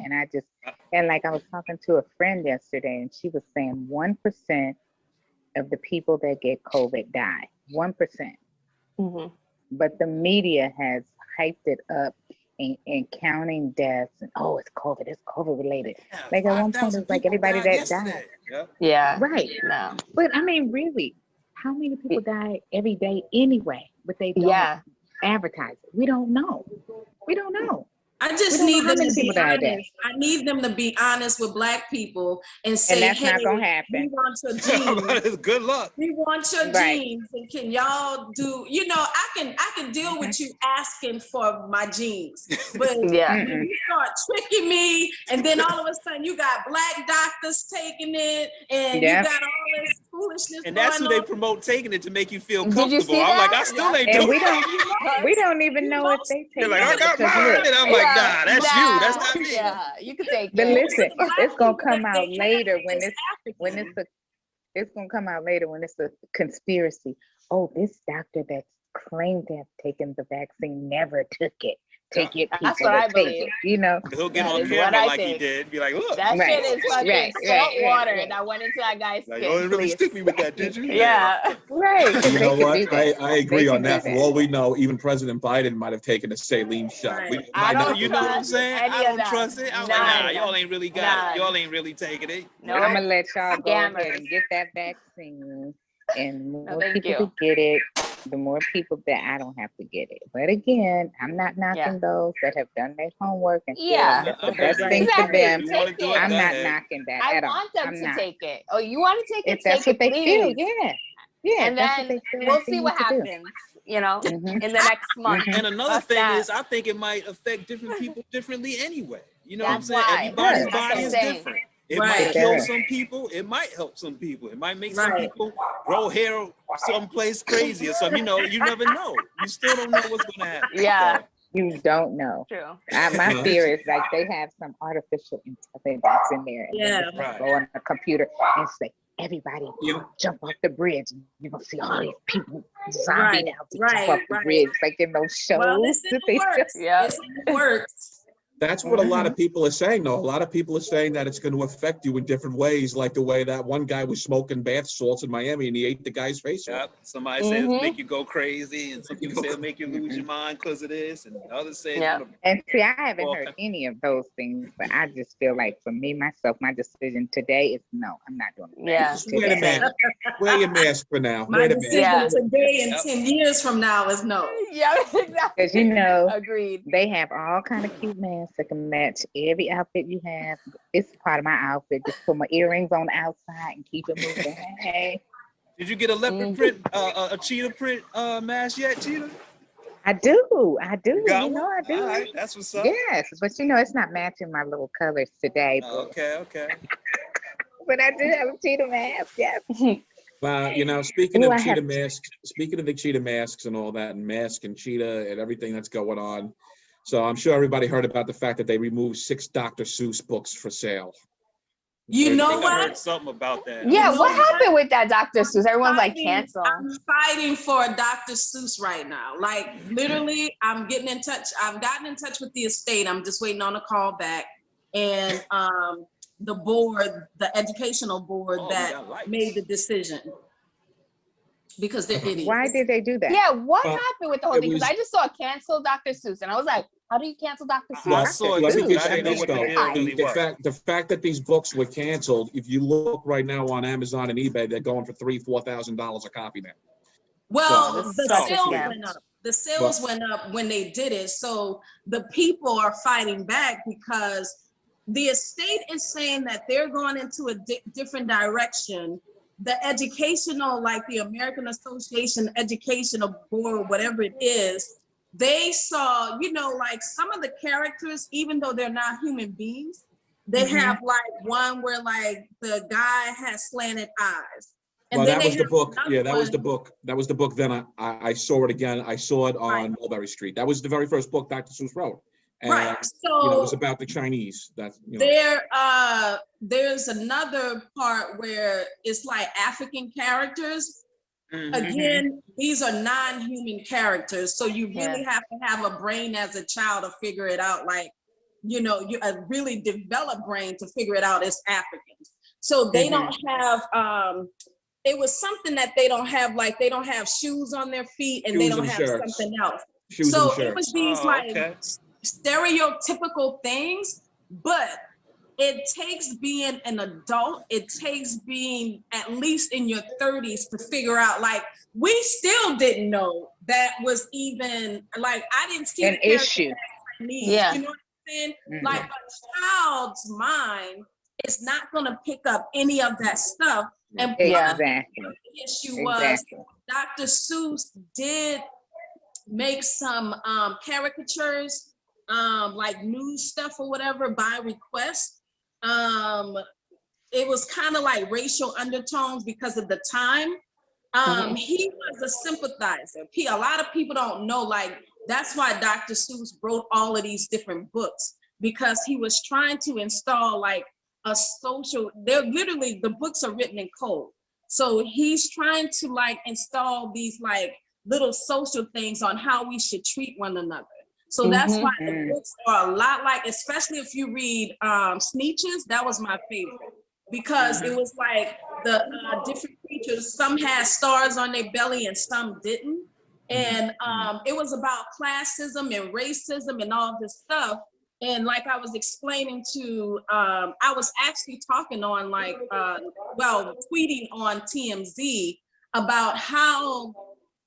And like I was talking to a friend yesterday, and she was saying 1% of the people that get COVID die. 1%. But the media has hyped it up and counting deaths, and it's COVID related. Like at one point it was like everybody that died. Right. No. But I mean, really, how many people die every day anyway? But they don't advertise it. We don't know. I just need them to be honest. I need them to be honest with Black people and say, and that's not gonna happen. We want your genes. Good luck. We want your genes, and can y'all do? You know, I can deal with you asking for my genes, but when you start tricking me, and then all of a sudden you got Black doctors taking it, and you got all this foolishness. And that's who they promote taking it to make you feel comfortable. Did you see I'm that? like, I still ain't doing it. We don't even know if they take You're like, I got mine. And I'm like, nah, that's you. That's not me. Yeah, you can take it. But listen, it's gonna come out later when it's gonna come out later when it's a conspiracy. Oh, this doctor that's claimed to have taken the vaccine never took it. take it, That's people, what I take believe. it, you know. He'll get That on is what camera I like he think. did. Be like, look. That Right, shit is fucking right, salt water right. that went into that guy's Like, skin. oh, you really Please. stick me with that, did you? Yeah. Right, 'cause You they know could what? do that. I agree They on can do that. For that. all we know, even President Biden might have taken a saline shot. Right. We I might not don't You know what I'm trust saying? any I of don't that. trust it. I'm like, nah, None. y'all ain't really got None. it. Y'all ain't really taking it. No. I'm gonna let y'all go ahead Scammers. and get that vaccine, and the more thank people you. that get it, the more people that I don't have to get it. But again, I'm not knocking those that have done their homework and feel Yeah. that's the Okay. best thing Exactly. for them. You want to Take do it. it? I'm Go not ahead. knocking that I at all. want them I'm to not. take it. Oh, you want to take it? If that's Take what it, they feel, please. yeah, And that's what then they feel we'll like they see need what to do. happens, you know, Mhm. in the next month. And another Fuck thing that. is, I think it might affect different people differently anyway. You know what I'm That's saying? why. Everybody's Yes. body That's is what I'm saying. different. It Right. might It kill does. some people. It might help some people. It might make some Right. people grow hair someplace crazy or something. You know, you never know. You still don't know what's gonna happen. Yeah. So, You don't know. True. My fear is like they have some artificial intelligence in there, and Yeah. then they Right. go on the computer and say, "Everybody, You- jump off the bridge." You're gonna see all these people zombie Right, out to right, jump off the right. bridge, like in those shows. Well, it's in that the they works. Yeah. It's in the works. That's what a lot of people are saying, though. A lot of people are saying that it's going to affect you in different ways, like the way that one guy was smoking bath salts in Miami and he ate the guy's face off. yep. Somebody says Mhm. make you go crazy, and some people say it'll make you lose your mind because of this, and others say it's Yeah. gonna And see, I haven't Well, heard any of those things, but I just feel like for me, myself, my decision today is no, I'm not doing it. Yeah. Just wear a Today. mask. Wear your mask for now. My Wear the decision mask. Yeah. today and Yep. 10 years from now is no. Yeah, exactly. Because you know, Agreed. they have all kind of cute masks that can match every outfit you have. It's part of my outfit. Just put my earrings on the outside and keep it moving. Hey, Did you get a leopard print, a cheetah print mask yet, Cheetah? I do. You got You know, one? I do. All right, that's what's up. Yes, but you know, it's not matching my little colors today. Okay. But I do have a cheetah mask. Yes. Well, you know, speaking Ooh, of I cheetah have- masks, speaking of the cheetah masks and all that, and mask and cheetah and everything that's going on. So I'm sure everybody heard about the fact that they removed 6 Dr. Seuss books for sale. You I know think I heard what? something about that. Yeah, know what what? happened with that Dr. Seuss? Everyone's like Fighting- cancel. I'm fighting for a Dr. Seuss right now. Like literally, I'm getting in touch. I've gotten in touch with the estate. I'm just waiting on a call back. And the board, the educational board Oh, we that got lights. made the decision. Because they're idiots. Why did they do that? Yeah, what Well, happened with the whole it thing? Because was- I just saw cancel Dr. Seuss, and I was like, how do you cancel Dr. Seuss? I saw it Let me too. just I say didn't know this, what the though. deal really was. The fact that these books were canceled, if you look right now on Amazon and eBay, they're going for $3,000-$4,000 a copy now. Well, So- the Such a sales scam. went up. The sales went up when they did it. So the people are fighting back because the estate is saying that they're going into a different direction. The educational, like the American Association Educational Board, whatever it is, they saw, you know, like some of the characters, even though they're not human beings, they have like one where like the guy has slanted eyes. And Well, then that they was the have book. another Yeah, that was the one- book. That was the book. Then I saw it again. I saw it on Right. Mulberry Street. That was the very first book Dr. Seuss wrote. And, Right. you know, it was So about the Chinese. That's, you know. there's another part where it's like African characters. Mhm. Again, these are non-human characters, so you really Yeah. have to have a brain as a child to figure it out. Like, you know, a really developed brain to figure it out as Africans. So they don't have. It was something that they don't have. Like they don't have shoes on their feet, and they Shoes don't and have shirts. something else. Shoes So and it shirts. was these Oh, like okay. stereotypical things, but it takes being an adult, it takes being at least in your 30s to figure out, like, we still didn't know that was even, like, I didn't see An the character issue. needs, Yeah. you know what I'm saying? Mhm. Like a child's mind is not gonna pick up any of that stuff. And Yeah. Exactly. the issue was Exactly. Dr. Seuss did make some caricatures, like news stuff or whatever by request. It was kind of like racial undertones because of the time. He was a sympathizer. A lot of people don't know, like, that's why Dr. Seuss wrote all of these different books, because he was trying to install like a social, they're literally, the books are written in code. So he's trying to like install these like little social things on how we should treat one another. So that's why the books are a lot like, especially if you read Sneetches, that was my favorite. Because it was like the different creatures, some had stars on their belly and some didn't. And it was about classism and racism and all this stuff. And like I was explaining to, I was actually talking on like, tweeting on TMZ about how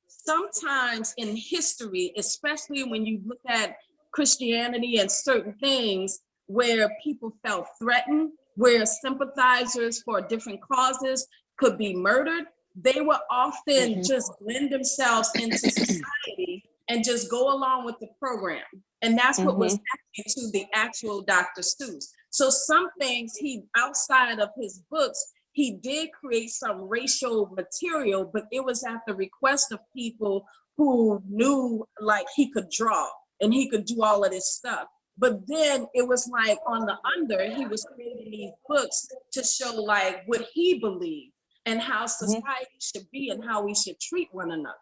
sometimes in history, especially when you look at Christianity and certain things where people felt threatened, where sympathizers for different causes could be murdered, they would often just blend themselves into society and just go along with the program. And that's what was happening to the actual Dr. Seuss. So some things outside of his books, he did create some racial material, but it was at the request of people who knew like he could draw and he could do all of this stuff. But then it was like on the under, he was creating these books to show like what he believed and how society should be and how we should treat one another.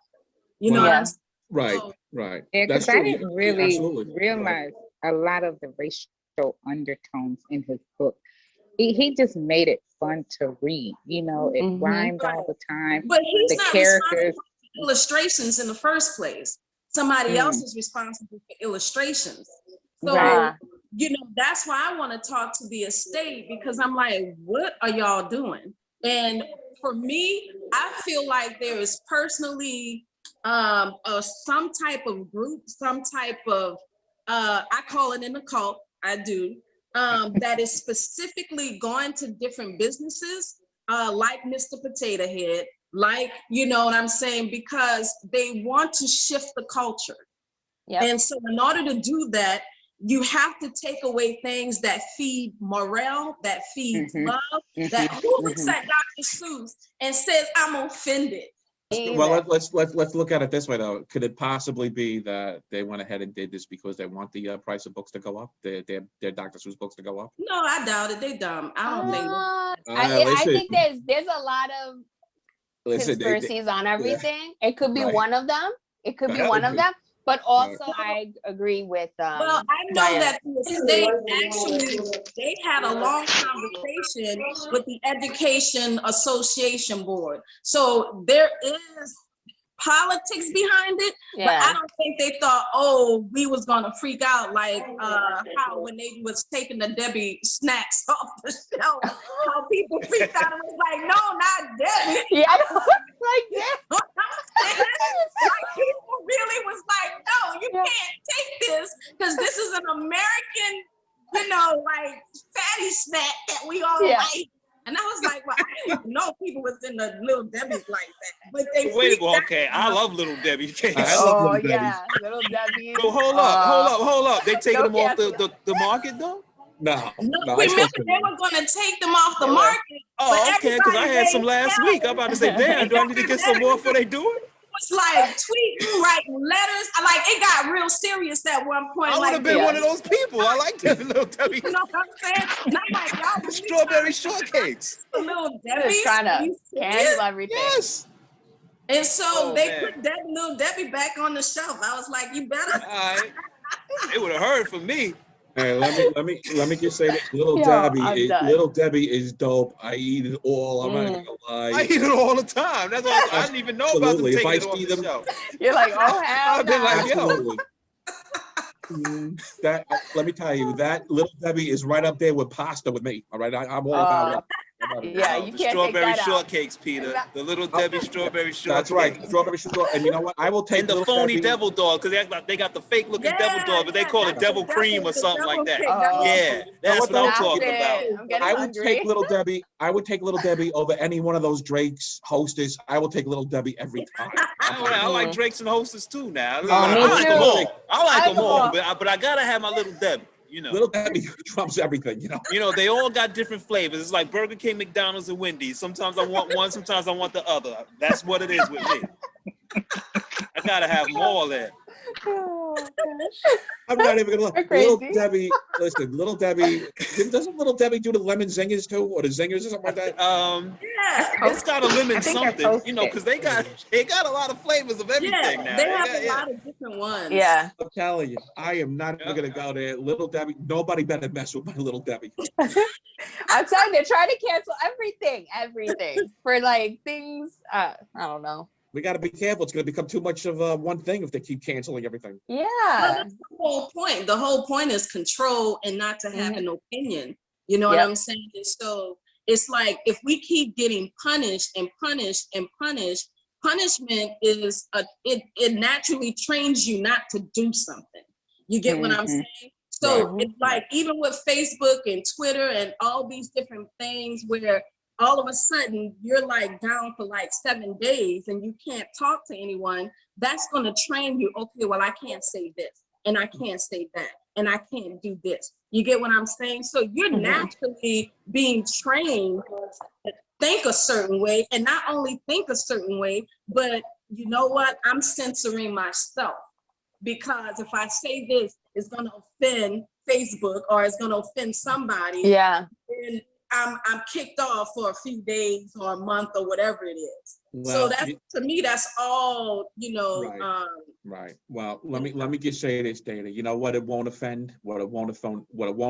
You know what I'm saying? Right, So, right. Yeah, because I didn't really Absolutely. realize a lot of the racial undertones in his book. He just made it fun to read. You know, it rhymed all the time. But he's the not characters, responsible for illustrations in the first place. Somebody else is responsible for illustrations. So, you know, that's why I want to talk to the estate, because I'm like, what are y'all doing? And for me, I feel like there is personally some type of group, some type of, I call it an occult, I do, that is specifically going to different businesses, like Mr. Potato Head, like, you know what I'm saying? Because they want to shift the culture. And so in order to do that, you have to take away things that feed morale, that feeds love, that who looks at Dr. Seuss and says, I'm offended. Well, let's look at it this way though. Could it possibly be that they went ahead and did this because they want the price of books to go up, their Dr. Seuss books to go up? No, I doubt it. They dumb. I don't think. I think there's a lot of conspiracies on everything. It could be one of them. It could be one of them. But also, I agree with. Well, I know that they had a long conversation with the Education Association Board. So there is politics behind it, but I don't think they thought, oh, we was gonna freak out like how when they was taking the Debbie snacks off the shelf, how people freaked out and was like, no, not Debbie. Like that. Like people really was like, no, you can't take this because this is an American, you know, like fatty snack that we all like. And I was like, well, I didn't even know people was in the Little Debbie's like that. But they okay. I love Little Debbie cakes. Oh, yeah. Little Debbie. So hold up. They taking them off the market though? No, remember they were going to take them off the market. Oh, okay, because I had some last week. I'm about to say, damn, do I need to get some more before they do it? It was like tweeting, writing letters. Like it got real serious at one point. I would have been one of those people. I like that Little Debbie. You know what I'm saying? Not like y'all. Strawberry shortcakes. Little Debbie. Trying to handle everything. Yes. And so they put that Little Debbie back on the shelf. I was like, you better. All right. It would have hurt for me. Hey, let me just say this. Little Debbie is dope. I eat it all. I'm not gonna lie. I eat it all the time. That's why I didn't even know about them taking it off the shelf. You're like, oh hell I've been like, Absolutely. That let me tell you, that Little Debbie is right up there with pasta with me. All right, I'm all about it. Yeah, you the can't strawberry take that shortcakes, Peter. The Little Debbie strawberry shortcakes. That's right, strawberry shortcake. And you know what? I will take and the phony devil dog, because they got the fake looking devil dog, but they call it devil cream or something like that. Yeah, that's what I'm talking about. I would take Little Debbie. I would take Little Debbie over any one of those Drake's Hostess. I will take Little Debbie every time. I like Drake's and Hostess too now. I like them all. I like them all, but I gotta have my Little Debbie. You know, Little Debbie trumps everything. You know, they all got different flavors. It's like Burger King, McDonald's, and Wendy's. Sometimes I want one, sometimes I want the other. That's what it is with me. I gotta have them all there. Oh, gosh. I'm not even gonna We're Little crazy. Debbie, listen, Little Debbie, doesn't Little Debbie do the lemon zingers too, or the zingers or something like that? Yeah, It's got a lemon I think that's something, you know, toasted. because they got a lot of flavors of everything yeah, now. they have a got, lot of different ones. Yeah. I'm telling you, I am not even gonna go there. Little Debbie, nobody better mess with my Little Debbie. I'm telling you, try to cancel everything for like things. I don't know. We got to be careful. It's going to become too much of one thing if they keep canceling everything. Well, Yeah. that's the whole point. The whole point is control and not to have an opinion. You know Yep. what I'm saying? And so it's like if we keep getting punished and punished and punished, punishment is it naturally trains you not to do something. You get what I'm saying? So Right. it's like even with Facebook and Twitter and all these different things where all of a sudden you're like down for like 7 days and you can't talk to anyone, that's going to train you. Okay, well, I can't say this and I can't say that and I can't do this. You get what I'm saying? So you're naturally being trained to think a certain way, and not only think a certain way, but you know what? I'm censoring myself, because if I say this, it's going to offend Facebook or it's going to offend somebody. Yeah. And I'm kicked off for a few days or a month or whatever it is. Well, So that's, to me, that's all, you know. Right. Right. Well, let me just say this, Dana. You know what? It won't offend. What it won't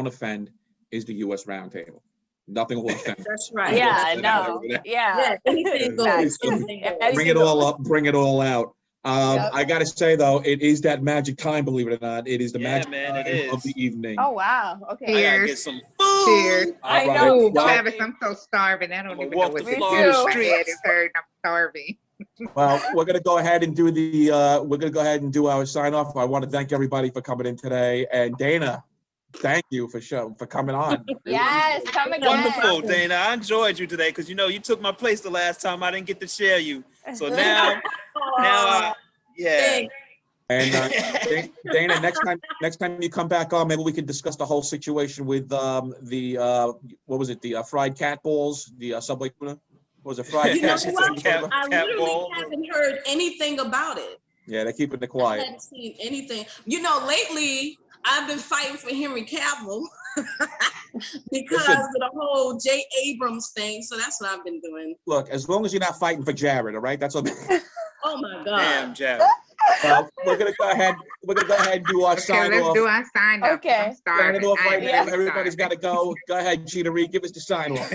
offend is the U.S. Roundtable. Nothing will offend. That's right. Yeah. That's No. right. Yeah. Anything goes. Anything goes. Bring it all up. Bring it all out. Yep. I got to say though, it is that magic time. Believe it or not, it is the magic man, time it of is. the evening. Oh wow. I Okay. gotta get some food. Cheers. I All right. know. Ooh, Well, Travis, I'm so starving. I don't I'ma even know walk what the to Florida do. My streets. head is hurting. I'm starving. Well, we're gonna go ahead and do the. We're gonna go ahead and do our sign off. I want to thank everybody for coming in today, and Dana, thank you for coming on. Yes. Come again. Wonderful, Dana. I enjoyed you today because you know you took my place the last time. I didn't get to share you. So now, yeah. And Dana, next time you come back on, maybe we can discuss the whole situation with the what was it, the fried cat balls, the Subway tuna. Was it fried You know cat? what? I cat literally ball. haven't heard anything about it. Yeah, they're keeping it I quiet. haven't seen anything. You know, lately I've been fighting for Henry Cavill because of the whole J. Abrams thing. So that's what I've been doing. Look, as long as you're not fighting for Jared, all right? That's what. Oh my God. Damn, Jared. We're gonna go ahead. We're gonna go ahead and do our Okay, sign let's off. do our sign off. Okay. I'm starving. Sign off right I'm now. really Everybody's got starving. to go. Go ahead, Cheetah-Re, give us the sign off.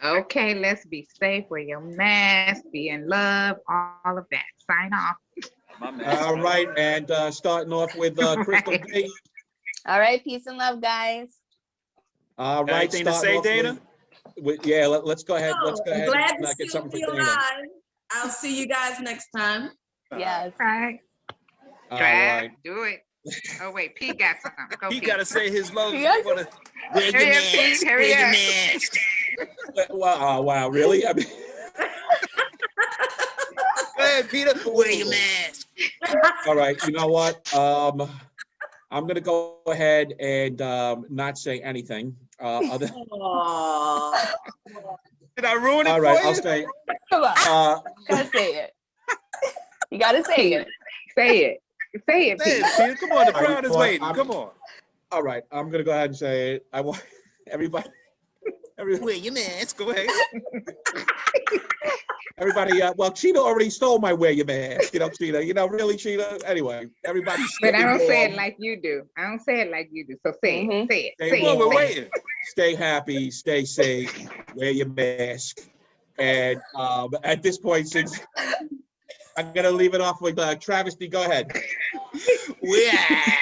Okay, let's be safe. Wear your mask. Be in love. All of that. Sign off. My man. All right, and starting off with Krystal Dee. All right. Peace and love, guys. All right, Anything to starting say, off Dana? yeah, let's go ahead. Let's go I'm ahead glad and to get still something be for Dana. alive. I'll see you guys next time. Yes. Right. All Trav, right. do it. Oh wait, Pete got something. Go, He Pete. gotta say his love. Yes. Wear your Hurry up, mask. Pete, hurry Wear your up. mask. Wow, really? I mean, Go ahead, Peter. Wear your mask. all right, you know what? I'm gonna go ahead and not say anything. Aww. Did I ruin it All for right, you? I'll say. Come on. Uh, Gotta say it. You gotta say it. Say it. Say it, Say Pete. it, Peter. Come on, the All right, crowd is well, waiting. Come on. all right, I'm gonna go ahead and say it. I want everybody. Wear your mask. Go ahead. Everybody, well, Cheetah already stole my wear your mask. You know, Cheetah. You know, really, Cheetah. Anyway, everybody. But I don't say it warm, like you do. I don't say it like you do. So say it. Say it. Stay Say Come on, it. we're warm, waiting. Stay happy. Stay safe. Wear your mask. And at this point, since I'm gonna leave it off with Travesty, go ahead. Yeah.